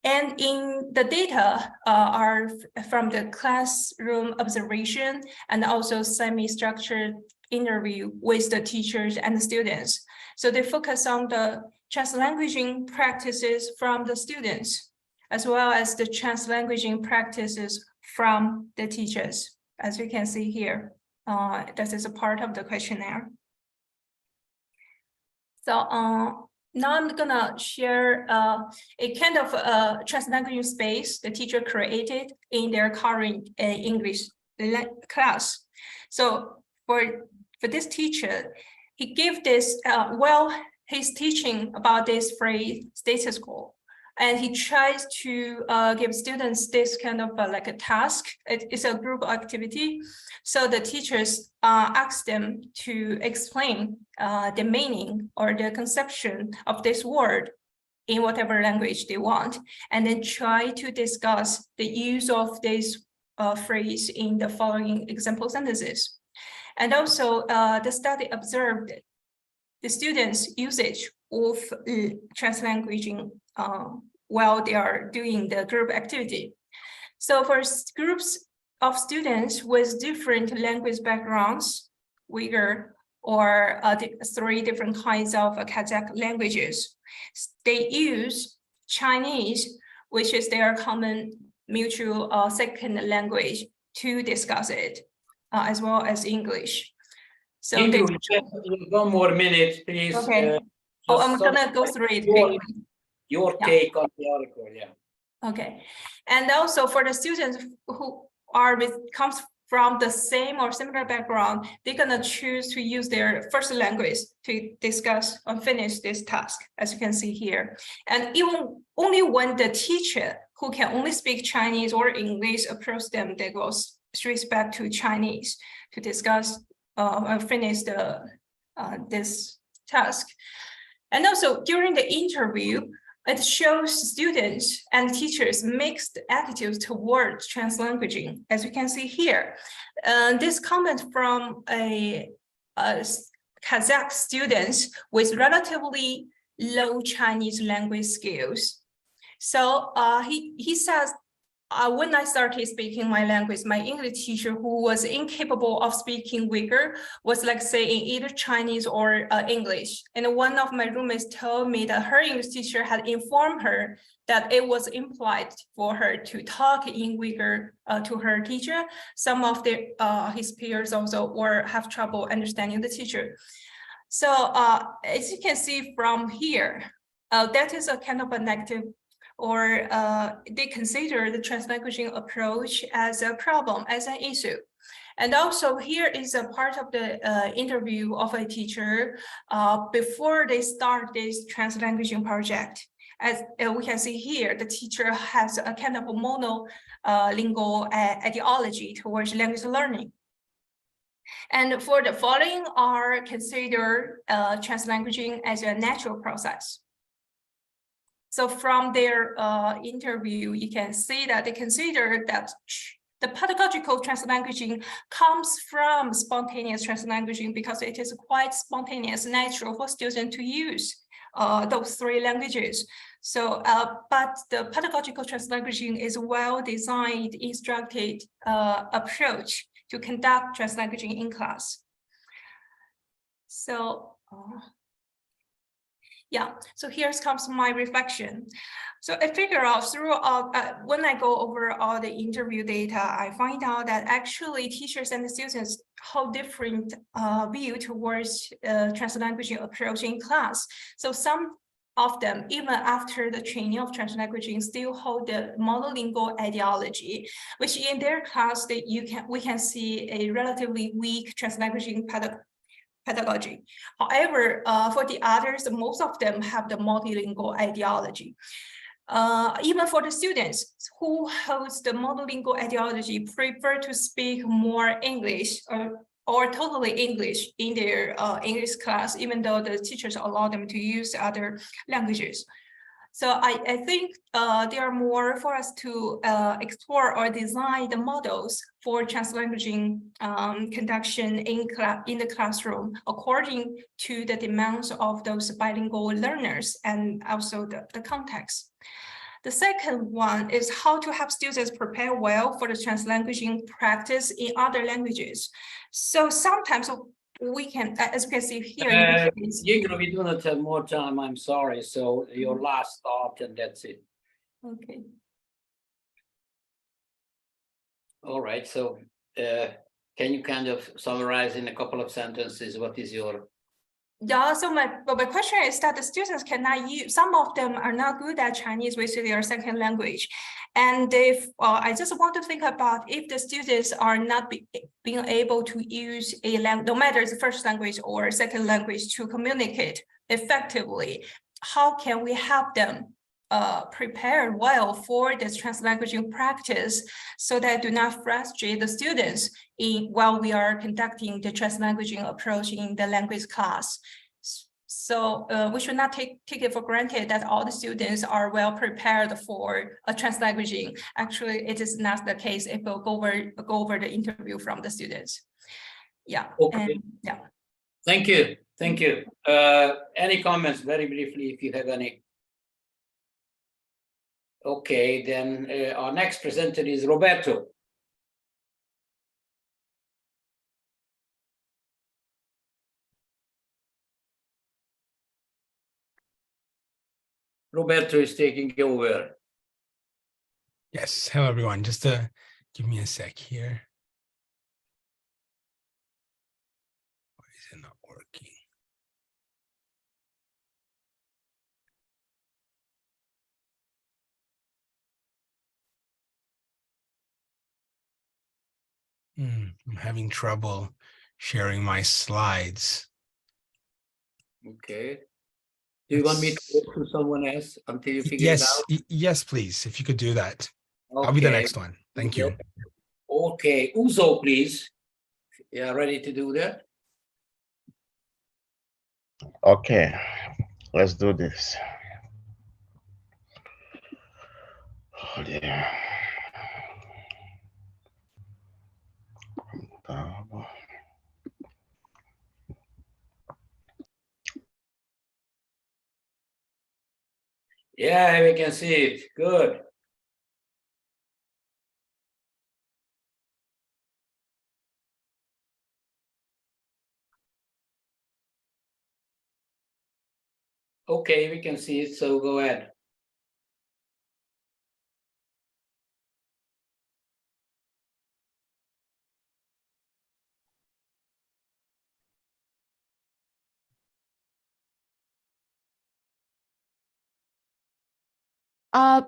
And in the data are from the classroom observation and also semi-structured interview with the teachers and the students. So they focus on the translanguaging practices from the students, as well as the translanguaging practices from the teachers. As you can see here, this is a part of the questionnaire. So now I'm gonna share a kind of translanguaging space the teacher created in their current English class. So for this teacher, he gave this, he's teaching about this phrase status quo. And he tries to give students this kind of like a task. It's a group activity. So the teachers ask them to explain the meaning or the conception of this word in whatever language they want, and then try to discuss the use of this phrase in the following example sentences. And also the study observed the students' usage of translanguaging while they are doing the group activity. So for groups of students with different language backgrounds, Uyghur, or 3 different kinds of Kazakh languages, they use Chinese, which is their common mutual second language, to discuss it, as well as English. So English, one more minute, please. Okay. I'm gonna go through it quickly. Your take on the article, yeah. Okay, and also for the students who comes from the same or similar background, they're gonna choose to use their first language to discuss and finish this task, as you can see here. And even only when the teacher who can only speak Chinese or English approach them, they go straight back to Chinese to discuss and finish this task. And also during the interview, it shows students and teachers mixed attitudes towards translanguaging, as you can see here. This comment from a Kazakh students with relatively low Chinese language skills. So he says, when I started speaking my language, my English teacher, who was incapable of speaking Uyghur, was like saying either Chinese or English. And one of my roommates told me that her English teacher had informed her that it was implied for her to talk in Uyghur to her teacher. Some of his peers also have trouble understanding the teacher. So as you can see from here, that is a kind of a negative, or they consider the translanguaging approach as a problem, as an issue. And also here is a part of the interview of a teacher before they start this translanguaging project. As we can see here, the teacher has a kind of a monolingual ideology towards language learning. And for the following are considered translanguaging as a natural process. So from their interview, you can see that they consider that the pedagogical translanguaging comes from spontaneous translanguaging because it is quite spontaneous, natural for students to use those 3 languages. So, but the pedagogical translanguaging is well-designed, instructed approach to conduct translanguaging in class. So, yeah, so here comes my reflection. So I figure out throughout, when I go over all the interview data, I find out that actually teachers and the students hold different view towards translanguaging approach in class. So some of them, even after the training of translanguaging, still hold the monolingual ideology, which in their class we can see a relatively weak translanguaging pedagogy. However, for the others, most of them have the multilingual ideology. even for the students who holds the monolingual ideology, prefer to speak more English or totally English in their English class, even though the teachers allow them to use other languages. So I think there are more for us to explore or design the models for translanguaging conduction in the classroom according to the demands of those bilingual learners and also the context. The second one is how to help students prepare well for the translanguaging practice in other languages. So sometimes we can, as you can see here, Yingro, we do not have more time, I'm sorry. So your last thought and that's it. Okay. All right, so can you kind of summarize in a couple of sentences what is your? Yeah, so my question is that the students cannot use, some of them are not good at Chinese, which is their second language. And if I just want to think about if the students are not being able to use a language, no matter it's the first language or second language, to communicate effectively, how can we help them prepare well for this translanguaging practice so that do not frustrate the students while we are conducting the translanguaging approach in the language class. So we should not take it for granted that all the students are well prepared for a translanguaging. Actually, it is not the case if we'll go over the interview from the students. Yeah. Okay. And, yeah. Thank you. Thank you. Any comments very briefly if you have any? Okay, then our next presenter is Roberto. Roberto is taking over. Yes, hello everyone. Just give me a sec here. Why is it not working? I'm having trouble sharing my slides. Okay. Do you want me to go to someone else until you figure it out? Yes, please. If you could do that. Okay. I'll be the next one. Thank you. Okay, Uzo, please. Yeah, ready to do that? Okay, let's do this. Oh dear. Yeah, we can see it. Good. Okay, we can see it, so go ahead.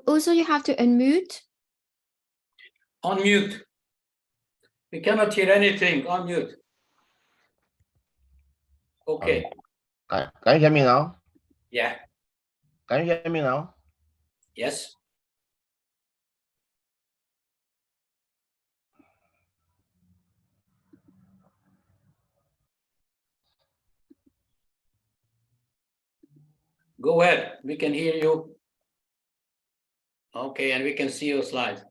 Also you have to unmute. Unmute. We cannot hear anything. Unmute. Okay. Can you hear me now? Yeah. Can you hear me now? Yes. Go ahead. We can hear you. Okay, and we can see your slides.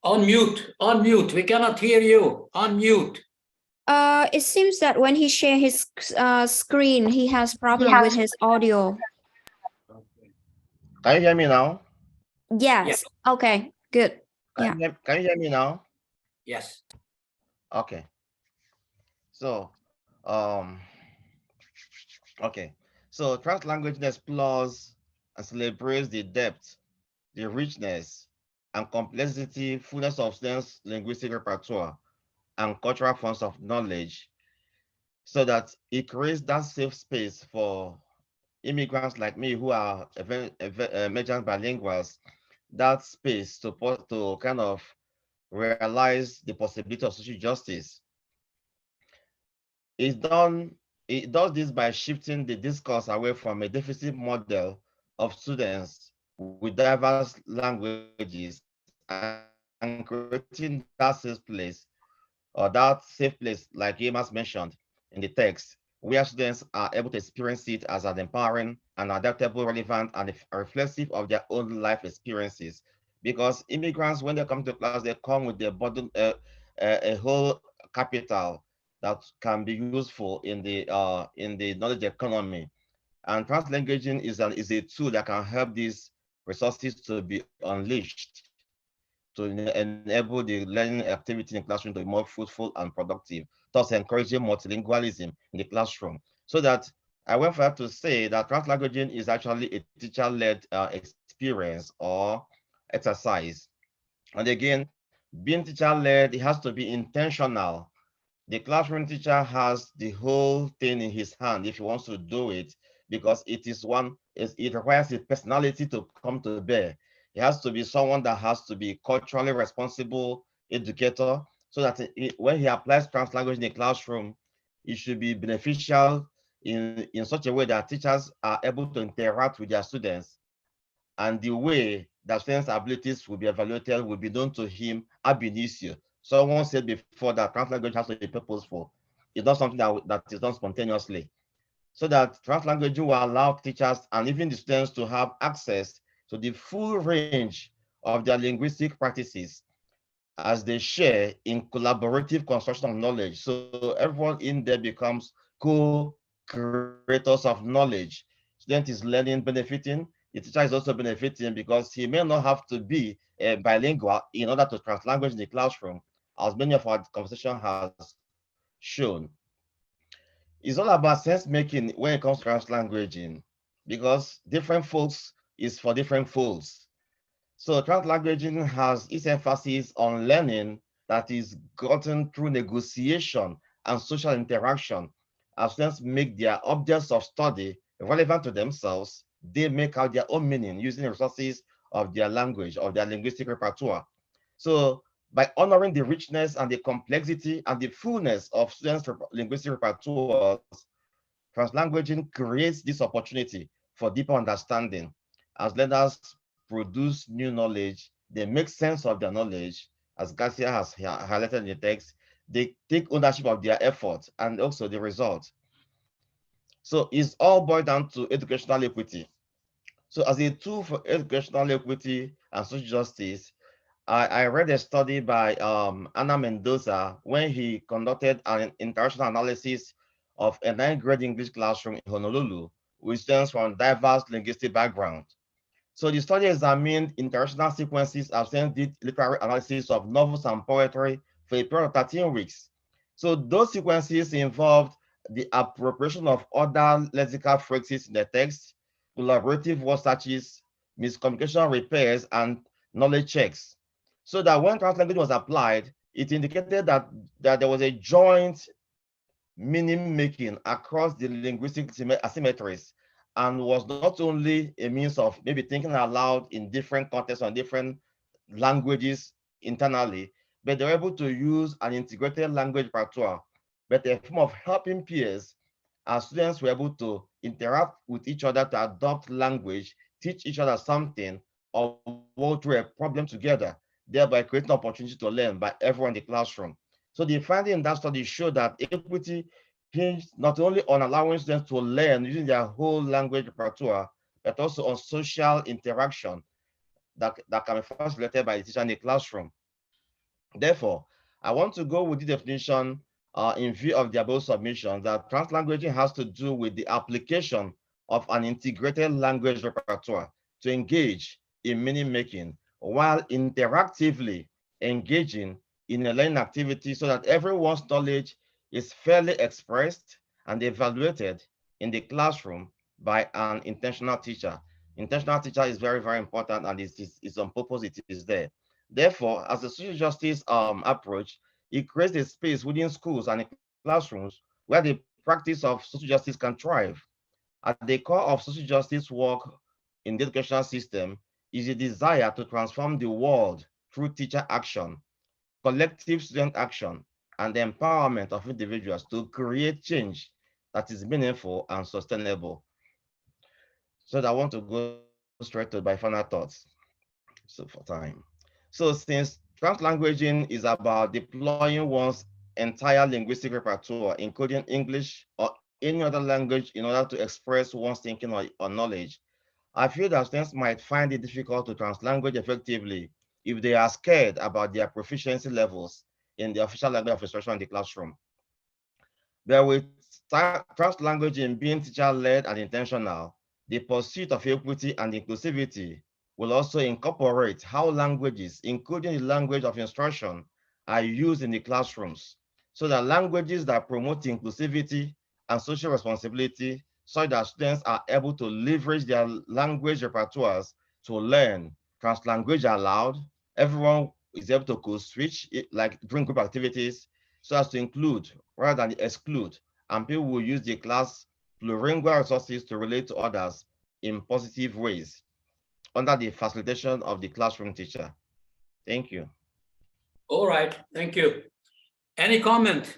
Unmute, unmute. We cannot hear you. Unmute. It seems that when he share his screen, he has problem with his audio. Can you hear me now? Yes. Okay, good. Yeah. Can you hear me now? Yes. Okay. So, okay. So translanguaging explores and celebrates the depth, the richness, and complexity, fullness of students' linguistic repertoire and cultural forms of knowledge, so that it creates that safe space for immigrants like me who are emergent bilinguals, that space to kind of realize the possibility of social justice. It does this by shifting the discourse away from a deficit model of students with diverse languages and creating that safe place, or that safe place, like Emas mentioned in the text, where students are able to experience it as an empowering and adaptable, relevant, and reflexive of their own life experiences. Because immigrants, when they come to class, they come with their burden, a whole capital that can be useful in the knowledge economy. And translanguaging is a tool that can help these resources to be unleashed to enable the learning activity in the classroom to be more fruitful and productive, thus encouraging multilingualism in the classroom. So that I went further to say that translanguaging is actually a teacher-led experience or exercise. And again, being teacher-led, it has to be intentional. The classroom teacher has the whole thing in his hand if he wants to do it, because it requires a personality to come to bear. He has to be someone that has to be culturally responsible educator, so that when he applies translanguage in the classroom, it should be beneficial in such a way that teachers are able to interact with their students, and the way that students' abilities will be evaluated will be known to him ab initio. Someone said before that translanguage has to be purposeful. It's not something that is done spontaneously. So that translanguaging will allow teachers and even the students to have access to the full range of their linguistic practices as they share in collaborative construction of knowledge. So everyone in there becomes co-creators of knowledge. Student is learning, benefiting. The teacher is also benefiting because he may not have to be bilingual in order to translanguage in the classroom, as many of our conversation has shown. It's all about sense making when it comes to translanguaging, because different folks is for different folks. So translanguaging has its emphasis on learning that is gotten through negotiation and social interaction. As students make their objects of study relevant to themselves, they make out their own meaning using the resources of their language, of their linguistic repertoire. So by honoring the richness and the complexity and the fullness of students' linguistic repertoires, translanguaging creates this opportunity for deeper understanding. As learners produce new knowledge, they make sense of their knowledge. As Garcia has highlighted in the text, they take ownership of their effort and also the result. So it's all boiled down to educational equity. So as a tool for educational equity and social justice, I read a study by Ana Mendoza when he conducted an international analysis of a 9th grade English classroom in Honolulu with students from diverse linguistic backgrounds. So the study examined international sequences and students did literary analysis of novels and poetry for a period of 13 weeks. So those sequences involved the appropriation of other lexical phrases in the text, collaborative word searches, miscommunication repairs, and knowledge checks. So that when translanguaging was applied, it indicated that there was a joint meaning making across the linguistic asymmetries, and was not only a means of maybe thinking aloud in different contexts or different languages internally, but they're able to use an integrated language repertoire, but a form of helping peers as students were able to interact with each other to adopt language, teach each other something, or work through a problem together, thereby creating opportunity to learn by everyone in the classroom. So the finding in that study showed that equity hinged not only on allowing students to learn using their whole language repertoire, but also on social interaction that can be facilitated by the teacher in the classroom. Therefore, I want to go with the definition in view of the above submissions that translanguaging has to do with the application of an integrated language repertoire to engage in meaning making while interactively engaging in a learning activity so that everyone's knowledge is fairly expressed and evaluated in the classroom by an intentional teacher. Intentional teacher is very, very important, and it's on purpose, it is there. Therefore, as a social justice approach, it creates a space within schools and in classrooms where the practice of social justice can thrive. At the core of social justice work in the educational system is a desire to transform the world through teacher action. collective student action, and the empowerment of individuals to create change that is meaningful and sustainable. So I want to go straight to my final thoughts. So for time. So since translanguaging is about deploying one's entire linguistic repertoire, including English or any other language in order to express one's thinking or knowledge, I feel that students might find it difficult to translanguage effectively if they are scared about their proficiency levels in the official language of instruction in the classroom. But with translanguaging being teacher-led and intentional, the pursuit of equity and inclusivity will also incorporate how languages, including the language of instruction, are used in the classrooms, so that languages that promote inclusivity and social responsibility, so that students are able to leverage their language repertoires to learn translanguage aloud. Everyone is able to co-switch, like during group activities, so as to include rather than exclude, and people will use the class plurilingual resources to relate to others in positive ways under the facilitation of the classroom teacher. Thank you. All right, thank you. Any comment?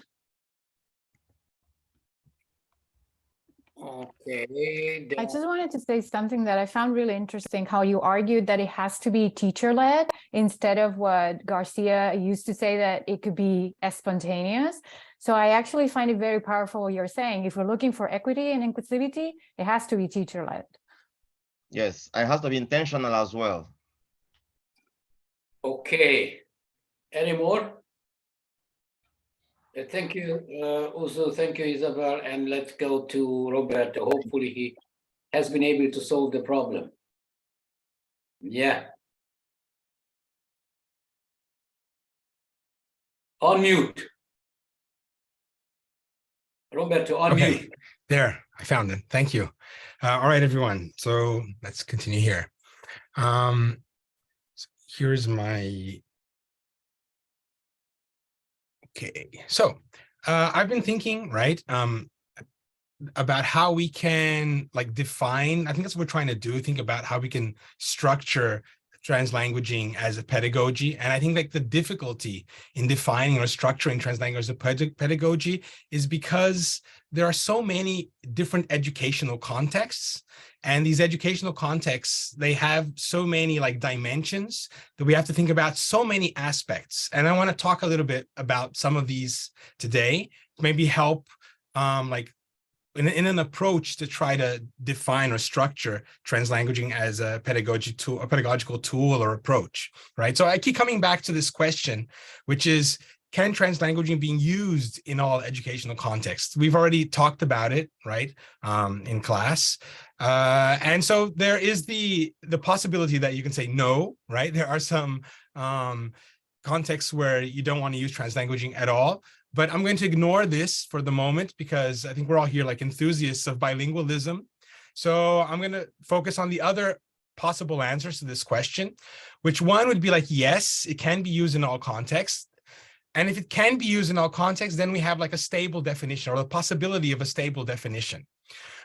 Okay. I just wanted to say something that I found really interesting, how you argued that it has to be teacher-led instead of what Garcia used to say, that it could be spontaneous. So I actually find it very powerful what you're saying. If we're looking for equity and inclusivity, it has to be teacher-led. Yes, it has to be intentional as well. Okay. Any more? Thank you, Uzo. Thank you, Isabel. And let's go to Roberto. Hopefully he has been able to solve the problem. Yeah. On mute. Roberto, on Okay, mute. there, I found it. Thank you. All right, everyone. So let's continue here. So here's my. Okay, so I've been thinking, right, about how we can like define, I think that's what we're trying to do, think about how we can structure translanguaging as a pedagogy. And I think like the difficulty in defining or structuring translanguaging as a pedagogy is because there are so many different educational contexts, and these educational contexts, they have so many like dimensions that we have to think about so many aspects. And I want to talk a little bit about some of these today, maybe help like in an approach to try to define or structure translanguaging as a pedagogy tool, a pedagogical tool or approach, right? So I keep coming back to this question, which is, can translanguaging be used in all educational contexts? We've already talked about it, right, in class. And so there is the possibility that you can say no, right? There are some contexts where you don't want to use translanguaging at all. But I'm going to ignore this for the moment because I think we're all here like enthusiasts of bilingualism. So I'm going to focus on the other possible answers to this question, which one would be like, yes, it can be used in all contexts. And if it can be used in all contexts, then we have like a stable definition or the possibility of a stable definition.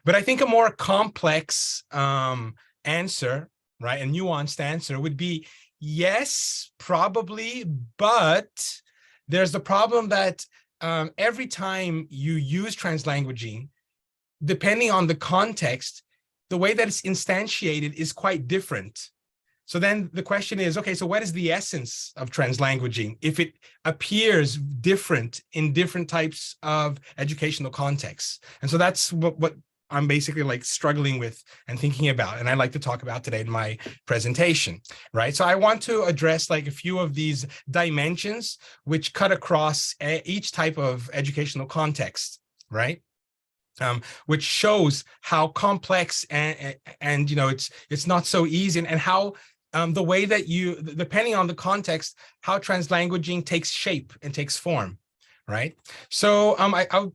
But I think a more complex answer, right, a nuanced answer would be yes, probably, but there's the problem that every time you use translanguaging, depending on the context, the way that it's instantiated is quite different. So then the question is, okay, so what is the essence of translanguaging if it appears different in different types of educational contexts? And so that's what I'm basically like struggling with and thinking about, and I'd like to talk about today in my presentation, right? So I want to address like a few of these dimensions which cut across each type of educational context, right? Which shows how complex and you know, it's not so easy, and how the way that you, depending on the context, how translanguaging takes shape and takes form. Right. So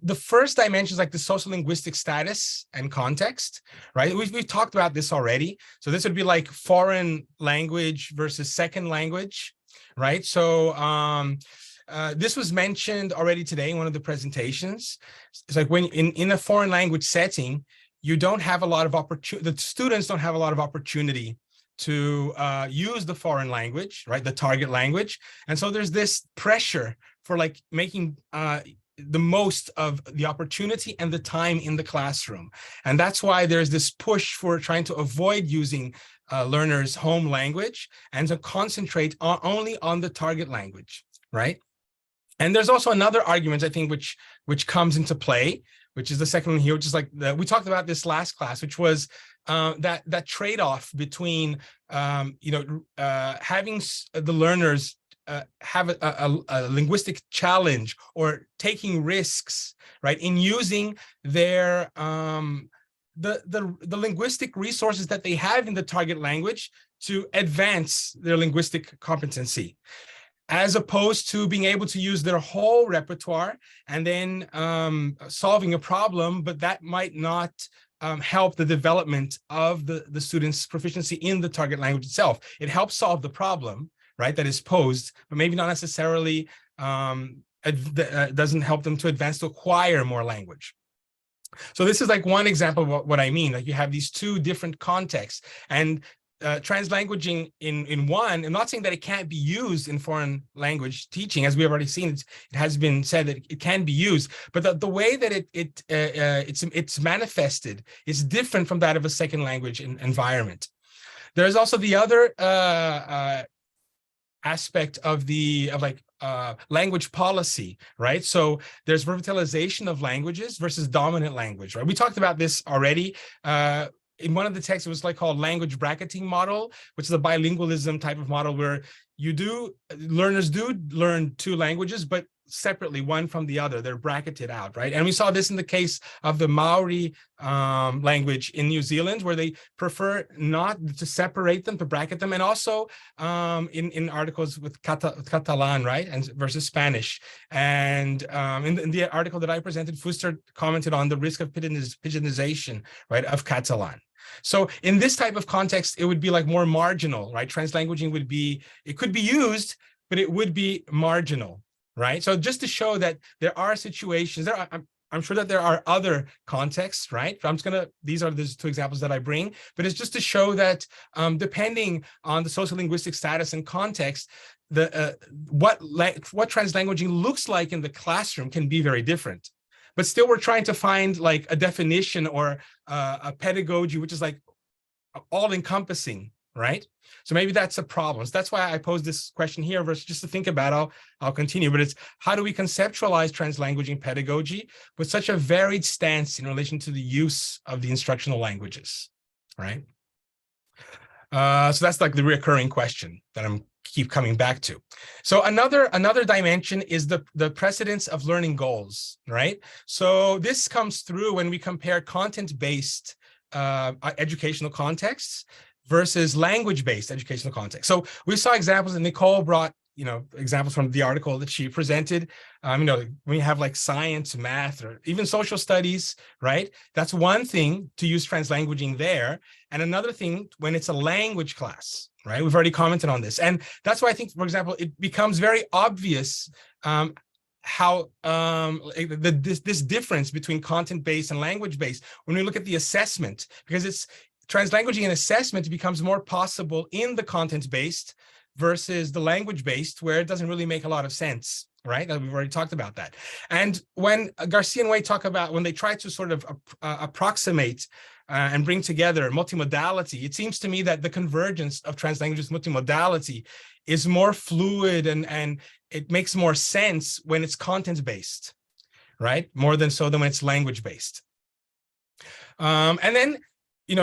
the first dimension is like the social linguistic status and context. Right. We've talked about this already. So this would be like foreign language versus second language. Right. So this was mentioned already today in one of the presentations. It's like when in a foreign language setting, you don't have a lot of opportunity. The students don't have a lot of opportunity to use the foreign language, right? The target language. And so there's this pressure for like making the most of the opportunity and the time in the classroom. And that's why there's this push for trying to avoid using learners' home language and to concentrate only on the target language, right? And there's also another argument, I think, which comes into play, which is the second one here, which is like we talked about this last class, which was that trade-off between having the learners have a linguistic challenge or taking risks, right, in using their the linguistic resources that they have in the target language to advance their linguistic competency, as opposed to being able to use their whole repertoire and then solving a problem, but that might not help the development of the student's proficiency in the target language itself. It helps solve the problem, right, that is posed, but maybe not necessarily doesn't help them to advance to acquire more language. So this is like one example of what I mean. Like you have these two different contexts, and translanguaging in one, I'm not saying that it can't be used in foreign language teaching, as we have already seen. It has been said that it can be used, but the way that it's manifested is different from that of a second language environment. There's also the other aspect of language policy, right? So there's revitalization of languages versus dominant language, right? We talked about this already. In one of the texts, it was called language bracketing model, which is a bilingualism type of model where learners do learn two languages, but separately, one from the other. They're bracketed out, right? And we saw this in the case of the Maori language in New Zealand, where they prefer not to separate them, to bracket them, and also in articles with Catalan, right, and versus Spanish. And in the article that I presented, Fuster commented on the risk of pigeonization, right, of Catalan. So in this type of context, it would be like more marginal, right? Translanguaging would be, it could be used, but it would be marginal, right? So just to show that there are situations, I'm sure that there are other contexts, right? These are the two examples that I bring, but it's just to show that depending on the social linguistic status and context, what translanguaging looks like in the classroom can be very different. But still, we're trying to find like a definition or a pedagogy, which is like all-encompassing, right? So maybe that's a problem. So that's why I posed this question here, versus just to think about. I'll continue, but it's how do we conceptualize translanguaging pedagogy with such a varied stance in relation to the use of the instructional languages, right? So that's like the recurring question that I'm keep coming back to. So another dimension is the precedence of learning goals, right? So this comes through when we compare content-based educational contexts versus language-based educational context. So we saw examples, and Nicole brought, examples from the article that she presented. When you have like science, math, or even social studies, right? That's one thing to use translanguaging there. And another thing when it's a language class, right? We've already commented on this. And that's why I think, for example, it becomes very obvious how this difference between content-based and language-based when we look at the assessment, because it's translanguaging and assessment becomes more possible in the content-based versus the language-based, where it doesn't really make a lot of sense, right? We've already talked about that. And when Garcia and Wei talk about, when they try to sort of approximate and bring together multimodality, it seems to me that the convergence of translanguages multimodality is more fluid and it makes more sense when it's content-based, right? More than so than when it's language-based. And then,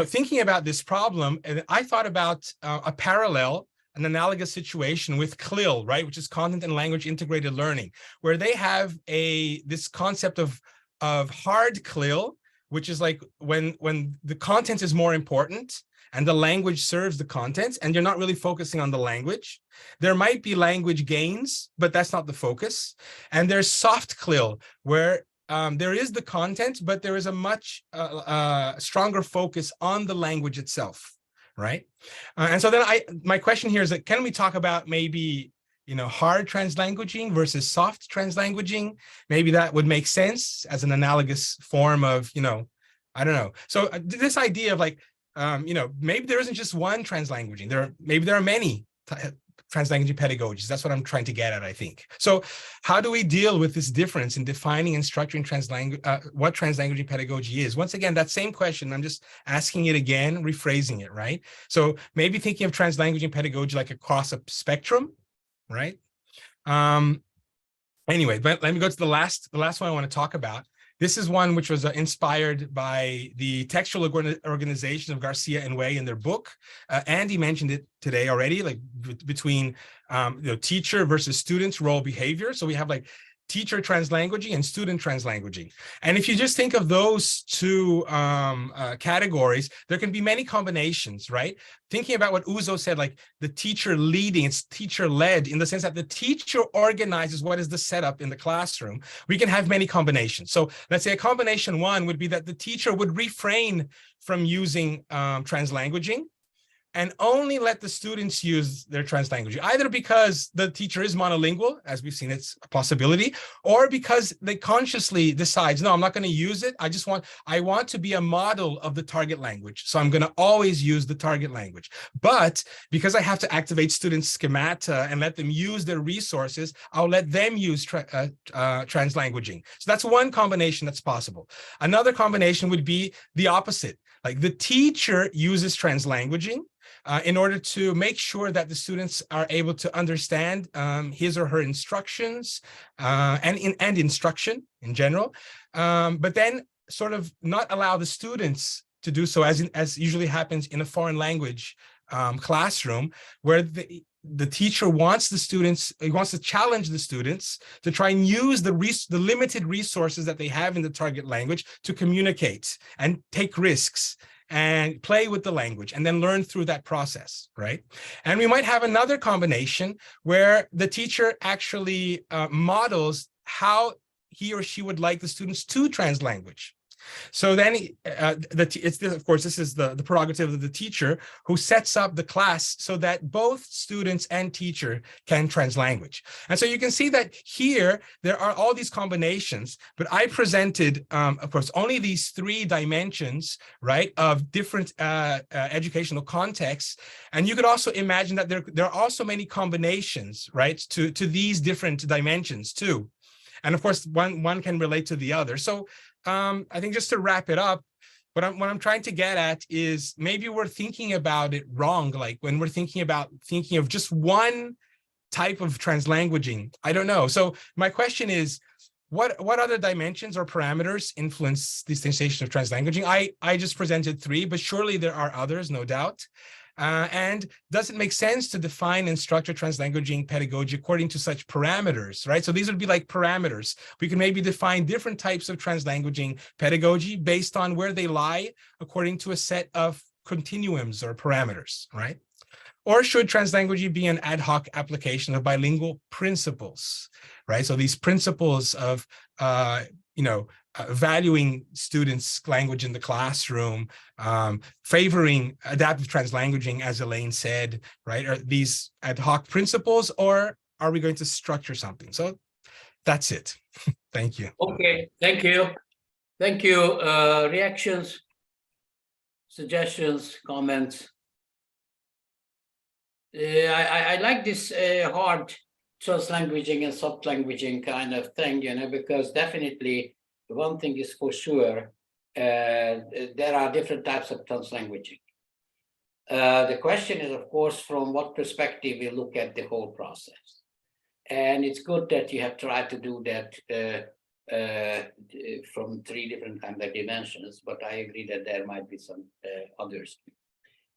thinking about this problem, I thought about a parallel, an analogous situation with CLIL, right, which is content and language integrated learning, where they have this concept of hard CLIL, which is like when the content is more important and the language serves the content, and you're not really focusing on the language. There might be language gains, but that's not the focus. And there's soft CLIL, where there is the content, but there is a much stronger focus on the language itself, right? And so then my question here is that, can we talk about maybe, hard translanguaging versus soft translanguaging? Maybe that would make sense as an analogous form of, I don't know. So this idea of like maybe there isn't just one translanguaging. Maybe there are many translanguaging pedagogies. That's what I'm trying to get at, I think. So how do we deal with this difference in defining and structuring what translanguaging pedagogy is? Once again, that same question, I'm just asking it again, rephrasing it, right? So maybe thinking of translanguaging pedagogy like across a spectrum, right? Anyway, but let me go to the last one I want to talk about. This is one which was inspired by the textual organization of Garcia and Way in their book. Andy mentioned it today already, like between teacher versus students role behavior. So we have like teacher translanguaging and student translanguaging. And if you just think of those two categories, there can be many combinations, right? Thinking about what Uzo said, like the teacher leading, it's teacher led in the sense that the teacher organizes what is the setup in the classroom. We can have many combinations. So let's say a combination one would be that the teacher would refrain from using translanguaging and only let the students use their translanguaging, either because the teacher is monolingual, as we've seen it's a possibility, or because they consciously decides, no, I'm not going to use it. I want to be a model of the target language. So I'm going to always use the target language. But because I have to activate students' schemata and let them use their resources, I'll let them use translanguaging. So that's one combination that's possible. Another combination would be the opposite. Like the teacher uses translanguaging in order to make sure that the students are able to understand his or her instructions and instruction in general, but then sort of not allow the students to do so, as usually happens in a foreign language classroom, where the teacher wants to challenge the students to try and use the limited resources that they have in the target language to communicate and take risks and play with the language and then learn through that process, right? And we might have another combination where the teacher actually models how he or she would like the students to translanguage. So then of course, this is the prerogative of the teacher who sets up the class so that both students and teacher can translanguage. And so you can see that here, there are all these combinations, but I presented, of course, only these three dimensions, right, of different educational contexts. And you could also imagine that there are also many combinations, right, to these different dimensions too. And of course, one can relate to the other. So I think just to wrap it up, what I'm trying to get at is maybe we're thinking about it wrong. Like when we're thinking of just one type of translanguaging, I don't know. So my question is, what other dimensions or parameters influence the sensation of translanguaging? I just presented three, but surely there are others, no doubt. And does it make sense to define and structure translanguaging pedagogy according to such parameters, right? So these would be like parameters. We can maybe define different types of translanguaging pedagogy based on where they lie according to a set of continuums or parameters, right? Or should translanguaging be an ad hoc application of bilingual principles, right? So these principles of, valuing students' language in the classroom, favoring adaptive translanguaging, as Elaine said, right? Are these ad hoc principles, or are we going to structure something? So that's it. Thank you. Okay, thank you. Thank you. Reactions, suggestions, comments? I like this hard translanguaging and soft languaging kind of thing, because definitely one thing is for sure, there are different types of translanguaging. The question is, of course, from what perspective you look at the whole process. And it's good that you have tried to do that from three different kind of dimensions, but I agree that there might be some others.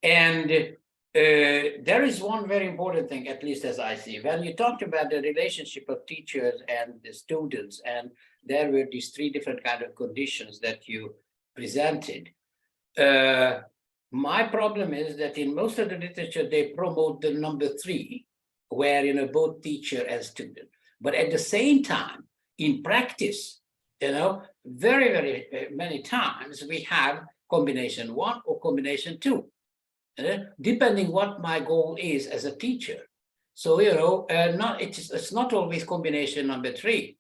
And there is one very important thing, at least as I see, when you talked about the relationship of teachers and the students, and there were these three different kind of conditions that you presented. My problem is that in most of the literature, they promote the number three, where, both teacher and student. But at the same time, in practice, very, very many times we have combination one or combination two. Depending what my goal is as a teacher. So, it's not always combination number three,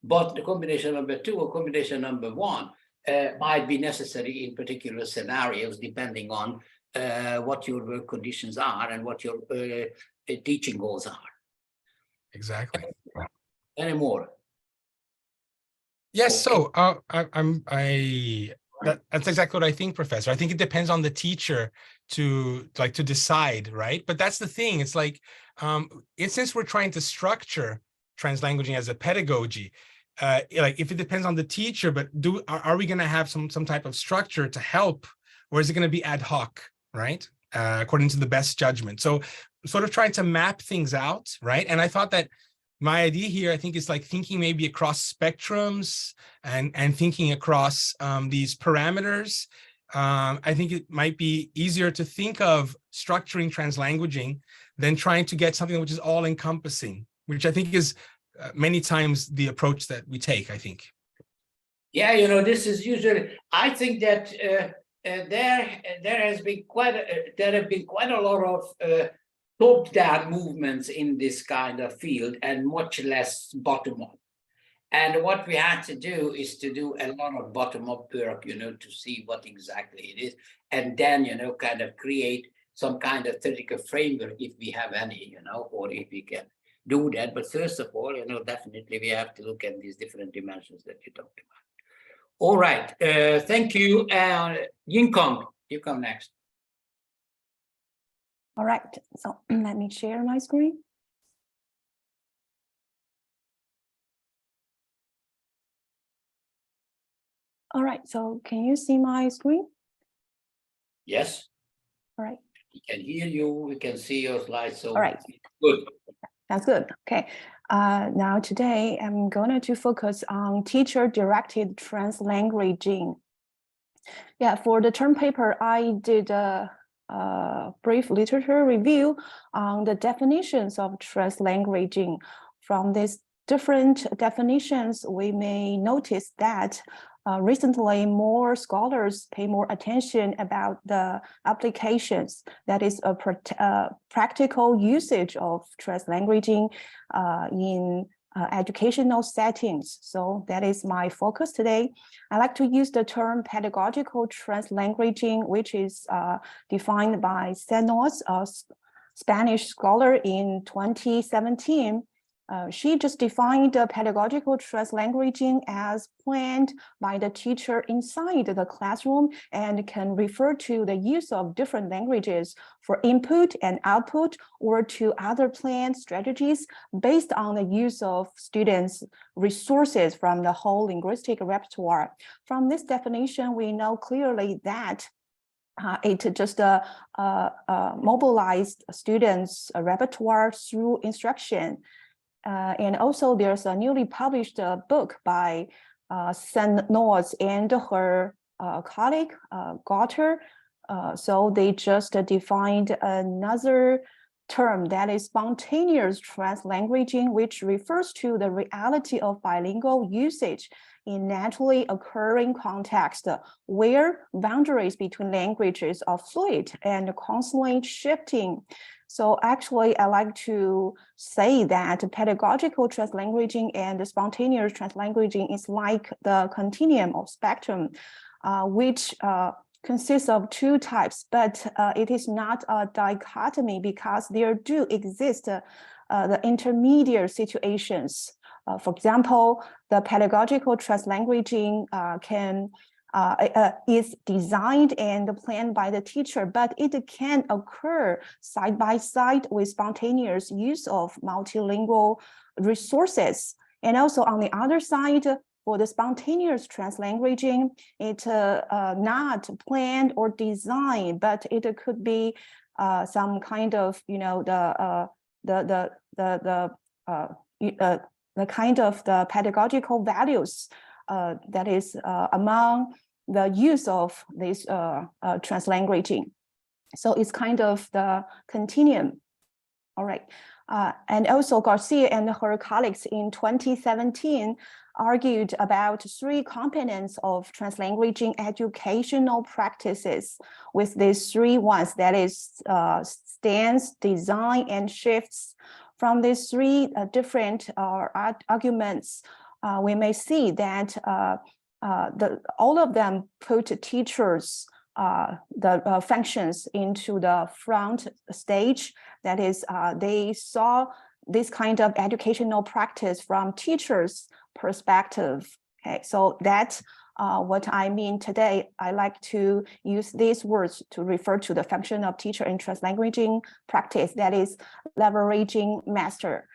but the combination number two or combination number one. might be necessary in particular scenarios, depending on what your work conditions are and what your teaching goals are. Exactly. Any more? Yes, Okay. so that's exactly what I think, Professor. I think it depends on the teacher to decide, right? But that's the thing. It's like, since we're trying to structure translanguaging as a pedagogy, like if it depends on the teacher, but are we going to have some type of structure to help, or is it going to be ad hoc, right? According to the best judgment. So sort of trying to map things out, right? And I thought that my idea here, I think, is like thinking maybe across spectrums and thinking across these parameters. I think it might be easier to think of structuring translanguaging than trying to get something which is all encompassing, which I think is many times the approach that we take, I think. Yeah, this is usually, I think that there have been quite a lot of top-down movements in this kind of field and much less bottom-up. And what we had to do is to do a lot of bottom-up work, to see what exactly it is, and then, kind of create some kind of theoretical framework if we have any, or if we can do that. But first of all, definitely we have to look at these different dimensions that you talked about. All right, thank you. Ying Kong, you come next. All right, so let me share my screen. All right, so can you see my screen? Yes. All right. We can hear you, we can see your slides, so all right. Good. That's good, okay. Now today I'm going to focus on teacher-directed translanguaging. Yeah, for the term paper, I did a brief literature review on the definitions of translanguaging. From these different definitions, we may notice that recently more scholars pay more attention about the applications, that is a practical usage of translanguaging in educational settings. So that is my focus today. I like to use the term pedagogical translanguaging, which is defined by Senos, a Spanish scholar, in 2017. She just defined the pedagogical translanguaging as planned by the teacher inside the classroom and can refer to the use of different languages for input and output, or to other planned strategies based on the use of students' resources from the whole linguistic repertoire. From this definition, we know clearly that it just mobilized students' repertoire through instruction. And also there's a newly published book by Senos and her colleague, Gotter. So they just defined another term, that is spontaneous translanguaging, which refers to the reality of bilingual usage in naturally occurring context where boundaries between languages are fluid and constantly shifting. So actually, I like to say that pedagogical translanguaging and spontaneous translanguaging is like the continuum of spectrum, which consists of two types, but it is not a dichotomy because there do exist the intermediate situations. For example, the pedagogical translanguaging is designed and planned by the teacher, but it can occur side by side with spontaneous use of multilingual resources. And also on the other side, for the spontaneous translanguaging, it's not planned or designed, but it could be some kind of, the kind of the pedagogical values that is among the use of this translanguaging. So it's kind of the continuum. All right. And also Garcia and her colleagues in 2017 argued about three components of translanguaging educational practices with these three ones, that is stance, design, and shifts. From these three different arguments, we may see that all of them put teachers the functions into the front stage. That is, they saw this kind of educational practice from teachers' perspective. Okay, so that's what I mean today. I like to use these words to refer to the function of teacher in translanguaging practice, that is leveraging master.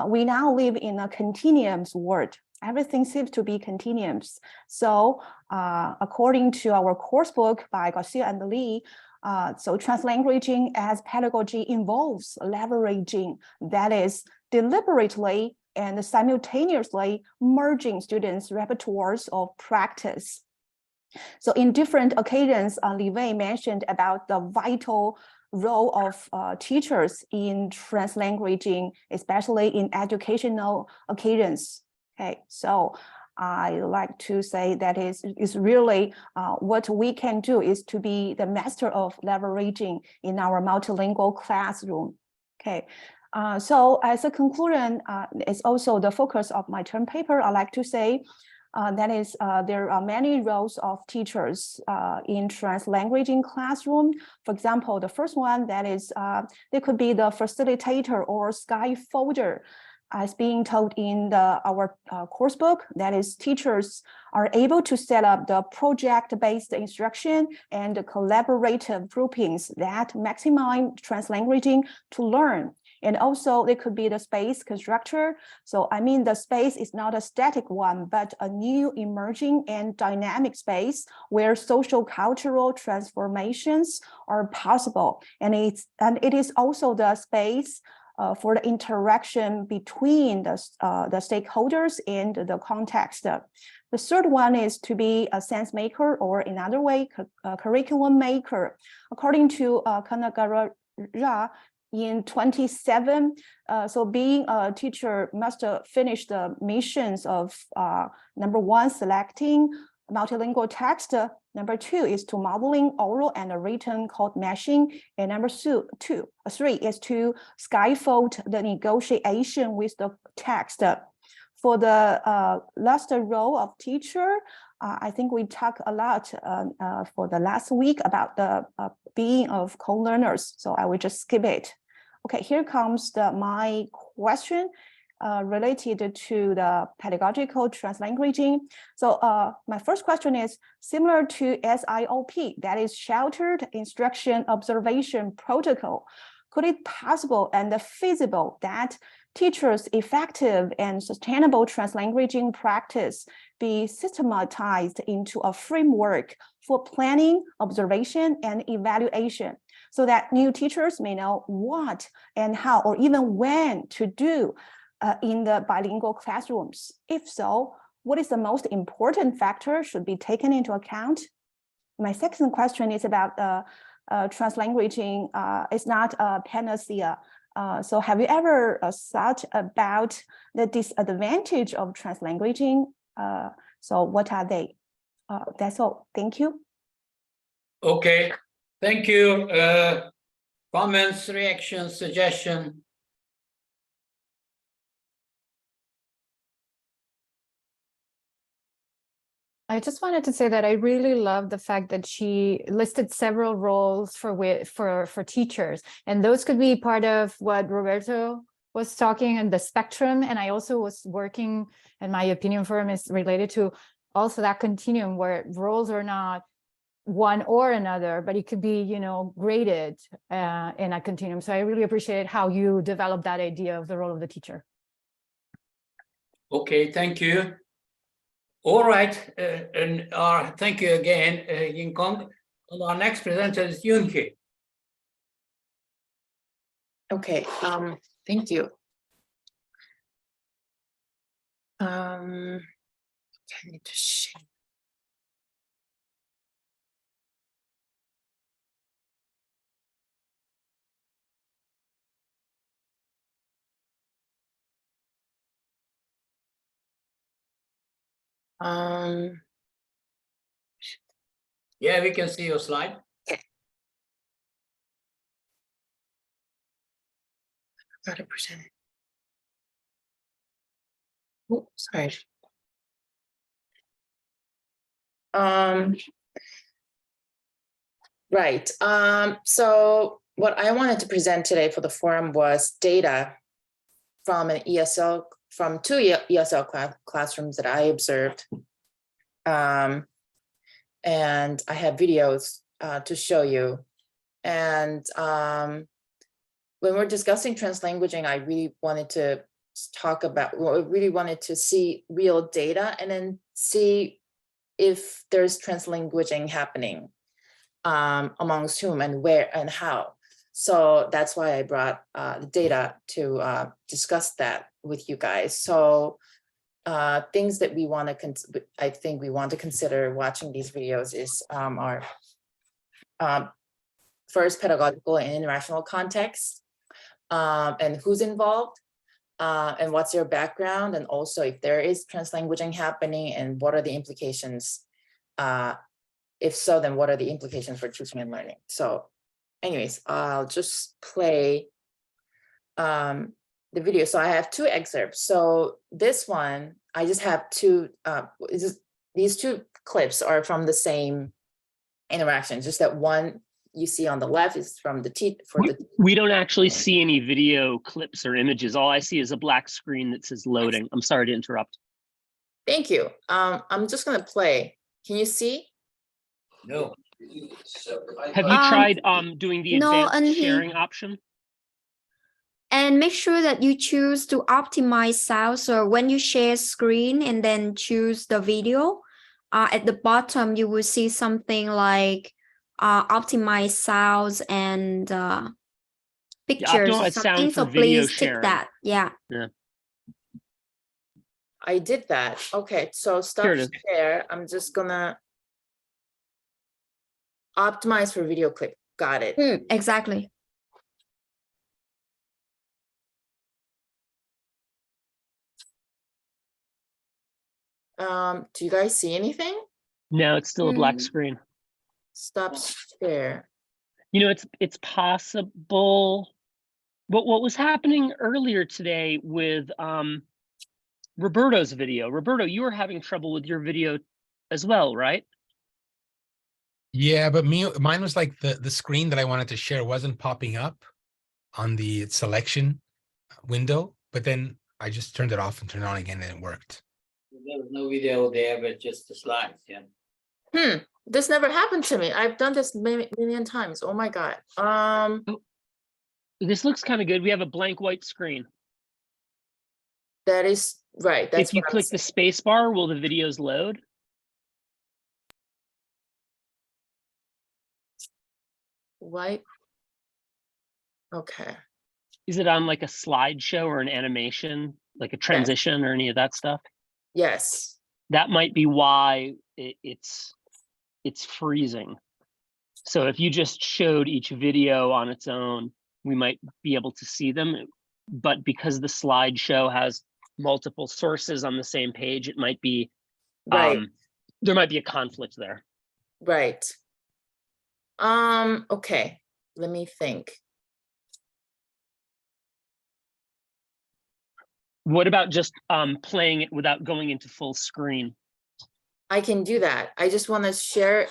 We now live in a continuums world. Everything seems to be continuums. So according to our course book by Garcia and Lee, so translanguaging as pedagogy involves leveraging, that is deliberately and simultaneously merging students' repertoires of practice. So in different occasions, Li Wei mentioned about the vital role of teachers in translanguaging, especially in educational occasions. Okay, so I like to say that is really what we can do is to be the master of leveraging in our multilingual classroom. Okay, so as a conclusion, it's also the focus of my term paper. I like to say that is there are many roles of teachers in translanguaging classroom. For example, the first one that is they could be the facilitator or scaffolder. As being told in our course book, that is teachers are able to set up the project-based instruction and the collaborative groupings that maximize translanguaging to learn. And also they could be the space constructor. So I mean, the space is not a static one, but a new emerging and dynamic space where social cultural transformations are possible. And it is also the space for the interaction between the stakeholders and the context. The third one is to be a sense maker, or in other way, a curriculum maker. According to Kanagara in 27, so being a teacher must finish the missions of number one, selecting multilingual text. Number two is to modeling oral and written code matching. And number three is to scaffold the negotiation with the text. For the last role of teacher, I think we talked a lot for the last week about the being of co-learners. So I will just skip it. Okay, here comes my question. Related to the pedagogical translanguaging. So my first question is similar to SIOP, that is Sheltered Instruction Observation Protocol. Could it possible and feasible that teachers' effective and sustainable translanguaging practice be systematized into a framework for planning, observation, and evaluation, so that new teachers may know what and how, or even when to do in the bilingual classrooms? If so, what is the most important factor should be taken into account? My second question is about translanguaging. It's not a panacea. So have you ever thought about the disadvantage of translanguaging? So what are they? That's all. Thank you. Okay, thank you. Comments, reactions, suggestion? I just wanted to say that I really love the fact that she listed several roles for teachers, and those could be part of what Roberto was talking and the spectrum. And I also was working, and my opinion firm is related to also that continuum where roles are not one or another, but it could be, you know, graded in a continuum. So I really appreciate how you developed that idea of the role of the teacher. Okay, thank you. All right, and thank you again, Ying Kong. And our next presenter is Yunhee. Okay, thank you. I need to share. Yeah, we can see your slide. Got to present it. Oh, sorry. Right. So what I wanted to present today for the forum was data from an ESL, from two ESL classrooms that I observed. And I have videos to show you. And when we're discussing translanguaging, I really wanted to talk about, well, I really wanted to see real data and then see if there's translanguaging happening amongst whom and where and how. So that's why I brought the data to discuss that with you guys. So things that we want to, I think we want to consider watching these videos is our first pedagogical and international context, and who's involved, and what's your background, and also if there is translanguaging happening and what are the implications. If so, then what are the implications for teaching and learning? So anyways, I'll just play the video. So I have two excerpts. So this one, I just have two, these two clips are from the same interaction, just that one you see on the left is from the we don't actually see any video clips or images. All I see is a black screen that says loading. I'm sorry to interrupt. Thank you. I'm just gonna play. Can you see? No. Have you tried doing the no, advanced sharing option? And make sure that you choose to optimize sound. So when you share screen and then choose the video, at the bottom, you will see something like optimize sounds and pictures or optimize something. sound for So video please tick sharing. that. Yeah. I did that. Okay, so stop share. I'm just gonna optimize for video clip. Got it. Exactly. Do you guys see anything? No, it's still a black screen. Stop share. You know, it's possible. What was happening earlier today with Roberto's video? Roberto, you were having trouble with your video as well, right? Yeah, but mine was like the screen that I wanted to share wasn't popping up on the selection window, but then I just turned it off and turned it on again and it worked. There was no video there, but just the slides, yeah. This never happened to me. I've done this million times. Oh my God. This looks kind of good. We have a blank white screen. That is right. That's if you click the space bar, will the videos load? White. Okay. Is it on like a slideshow or an animation, like a transition or any of that stuff? Yes. That might be why it's freezing. So if you just showed each video on its own, we might be able to see them. But because the slideshow has multiple sources on the same page, it might be, right. There might be a conflict there. Right. Okay, let me think. What about just playing it without going into full screen? I can do that. I just want to share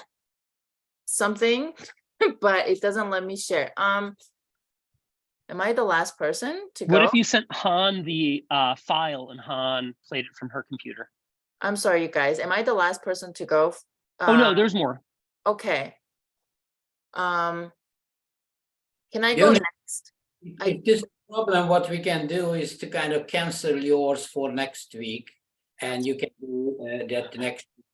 something, but it doesn't let me share. Am I the last person to go? What if you sent Han the file and Han played it from her computer? I'm sorry, you guys. Am I the last person to go? Oh no, there's more. Okay. Can I go next? If this problem, what we can do is to kind of cancel yours for next week, and you can do that next week,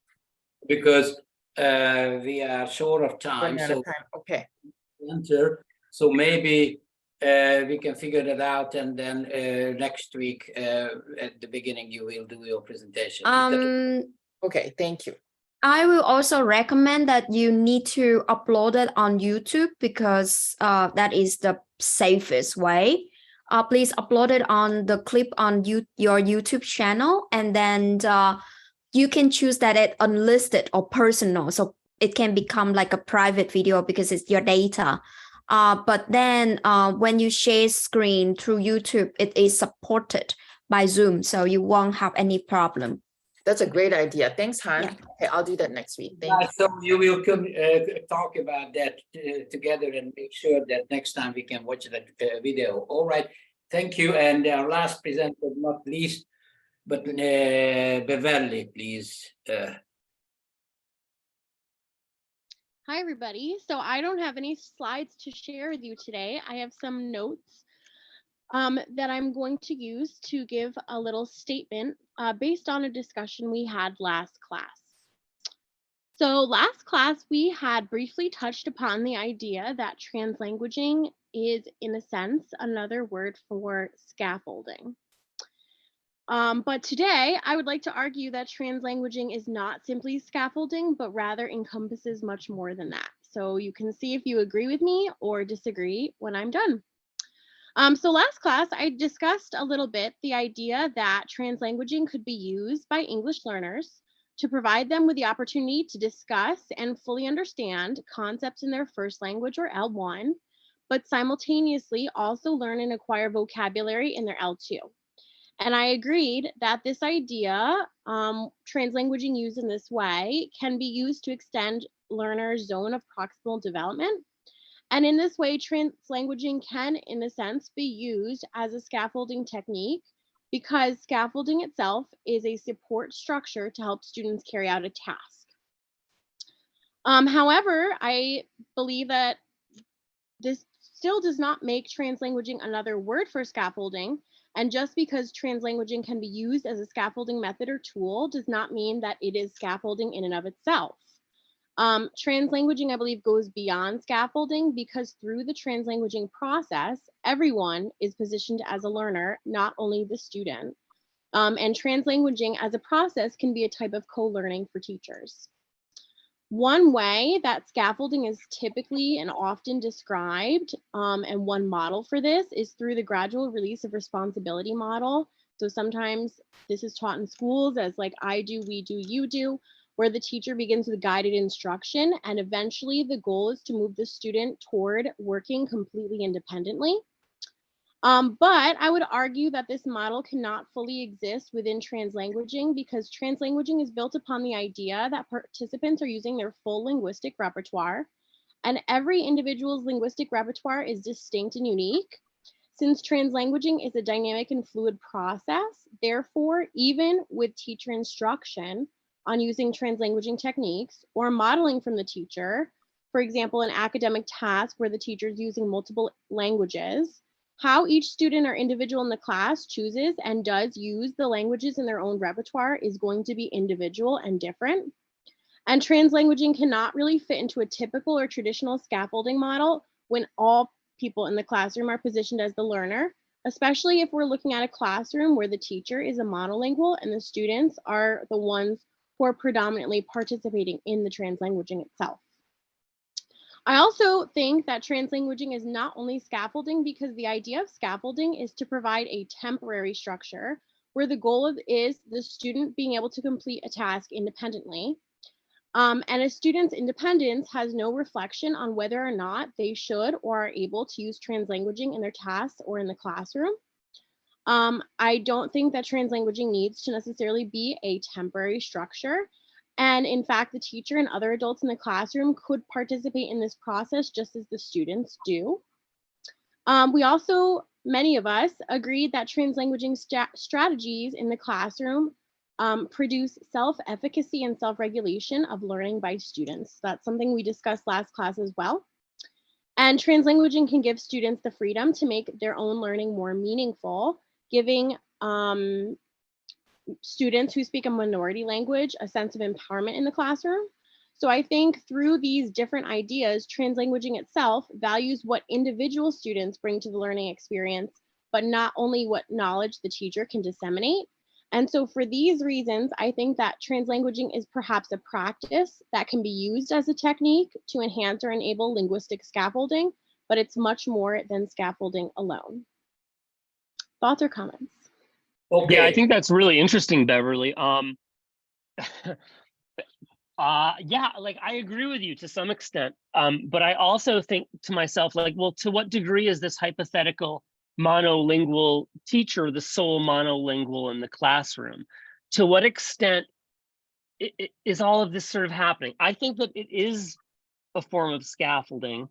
because we are short of time. Okay. So maybe we can figure that out, and then next week at the beginning you will do your presentation. Okay, thank you. I will also recommend that you need to upload it on YouTube because that is the safest way. Please upload it on the clip on your YouTube channel, and then you can choose that it unlisted or personal. So it can become like a private video because it's your data. But then when you share screen through YouTube, it is supported by Zoom, so you won't have any problem. That's a great idea. Thanks, Han. Yeah. Okay, I'll do that next week. Thank you. So you will come talk about that together and make sure that next time we can watch that video. All right. Thank you. And our last presenter, not least, but Beverly, please. Hi, everybody. So I don't have any slides to share with you today. I have some notes that I'm going to use to give a little statement based on a discussion we had last class. So last class, we had briefly touched upon the idea that translanguaging is, in a sense, another word for scaffolding. But today, I would like to argue that translanguaging is not simply scaffolding, but rather encompasses much more than that. So you can see if you agree with me or disagree when I'm done. So last class, I discussed a little bit the idea that translanguaging could be used by English learners to provide them with the opportunity to discuss and fully understand concepts in their first language or L1, but simultaneously also learn and acquire vocabulary in their L2. And I agreed that this idea, translanguaging used in this way, can be used to extend learners' zone of proximal development. And in this way, translanguaging can, in a sense, be used as a scaffolding technique because scaffolding itself is a support structure to help students carry out a task. However, I believe that this still does not make translanguaging another word for scaffolding. And just because translanguaging can be used as a scaffolding method or tool does not mean that it is scaffolding in and of itself. Translanguaging, I believe, goes beyond scaffolding because through the translanguaging process, everyone is positioned as a learner, not only the student. And translanguaging as a process can be a type of co-learning for teachers. One way that scaffolding is typically and often described, and one model for this is through the gradual release of responsibility model. So sometimes this is taught in schools as like I do, we do, you do, where the teacher begins with guided instruction, and eventually the goal is to move the student toward working completely independently. But I would argue that this model cannot fully exist within translanguaging because translanguaging is built upon the idea that participants are using their full linguistic repertoire, and every individual's linguistic repertoire is distinct and unique. Since translanguaging is a dynamic and fluid process, therefore, even with teacher instruction on using translanguaging techniques or modeling from the teacher, for example, an academic task where the teacher is using multiple languages, how each student or individual in the class chooses and does use the languages in their own repertoire is going to be individual and different. And translanguaging cannot really fit into a typical or traditional scaffolding model when all people in the classroom are positioned as the learner, especially if we're looking at a classroom where the teacher is a monolingual and the students are the ones who are predominantly participating in the translanguaging itself. I also think that translanguaging is not only scaffolding because the idea of scaffolding is to provide a temporary structure where the goal is the student being able to complete a task independently. And a student's independence has no reflection on whether or not they should or are able to use translanguaging in their tasks or in the classroom. I don't think that translanguaging needs to necessarily be a temporary structure. And in fact, the teacher and other adults in the classroom could participate in this process just as the students do. We also, many of us, agreed that translanguaging strategies in the classroom produce self-efficacy and self-regulation of learning by students. That's something we discussed last class as well. And translanguaging can give students the freedom to make their own learning more meaningful, giving students who speak a minority language a sense of empowerment in the classroom. So I think through these different ideas, translanguaging itself values what individual students bring to the learning experience, but not only what knowledge the teacher can disseminate. And so for these reasons, I think that translanguaging is perhaps a practice that can be used as a technique to enhance or enable linguistic scaffolding, but it's much more than scaffolding alone. Thoughts or comments? Okay. Yeah, I think that's really interesting, Beverly. Yeah, like I agree with you to some extent. But I also think to myself, like, well, to what degree is this hypothetical monolingual teacher the sole monolingual in the classroom? To what extent is all of this sort of happening? I think that it is a form of scaffolding,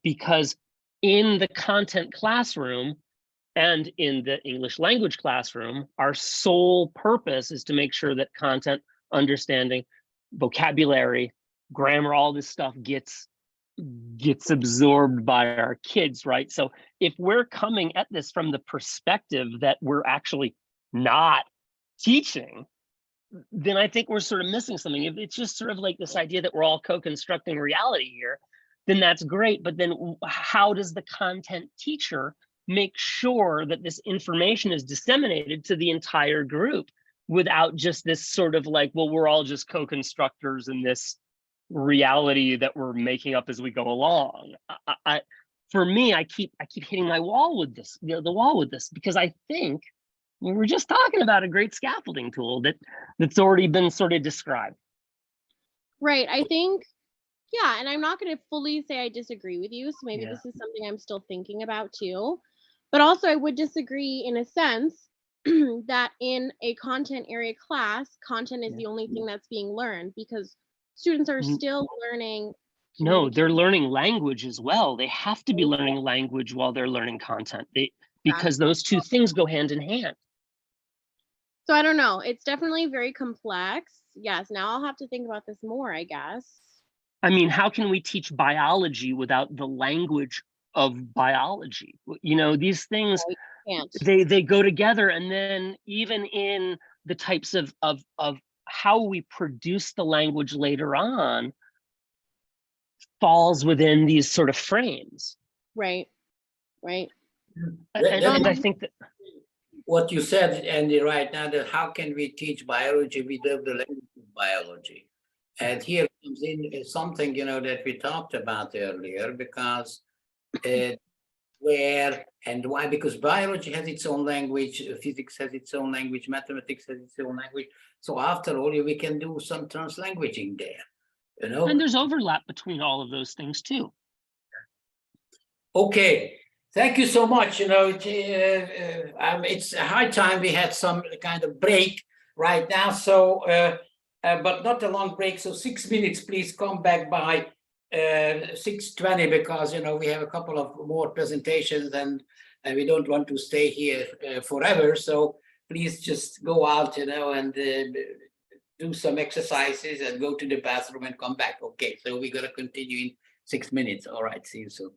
because in the content classroom and in the English language classroom, our sole purpose is to make sure that content, understanding, vocabulary, grammar, all this stuff gets absorbed by our kids, right? So if we're coming at this from the perspective that we're actually not teaching, then I think we're sort of missing something. If it's just sort of like this idea that we're all co-constructing reality here, then that's great. But then how does the content teacher make sure that this information is disseminated to the entire group without just this sort of like, well, we're all just co-constructors in this reality that we're making up as we go along? For me, I keep hitting my wall with this, the wall with this, because I think we were just talking about a great scaffolding tool that's already been sort of described. Right. I think, yeah, and I'm not going to fully say I disagree with you. So maybe Yeah. this is something I'm still thinking about too. But also, I would disagree in a sense that in a content area class, content is the only thing that's being learned, because students are still learning. No, they're learning language as well. They have to be learning language while they're learning content, because those two things go hand in hand. So I don't know. It's definitely very complex. Yes. Now I'll have to think about this more, I guess. I mean, how can we teach biology without the language of biology? You know, these things, they go together. And then even in the types of how we produce the language later on falls within these sort of frames. Right. Right. And I think that what you said, Andy, right now, that how can we teach biology without the language of biology? And here comes in something, you know, that we talked about earlier, because where and why? Because biology has its own language, physics has its own language, mathematics has its own language. So after all, we can do some translanguaging there, you know? And there's overlap between all of those things too. Okay. Thank you so much. You know, it's high time we had some kind of break right now. So, but not a long break. So 6 minutes, please come back by 6:20, because, you know, we have a couple of more presentations and we don't want to stay here forever. So please just go out, you know, and do some exercises and go to the bathroom and come back. Okay. So we're going to continue in 6 minutes. All right. See you soon.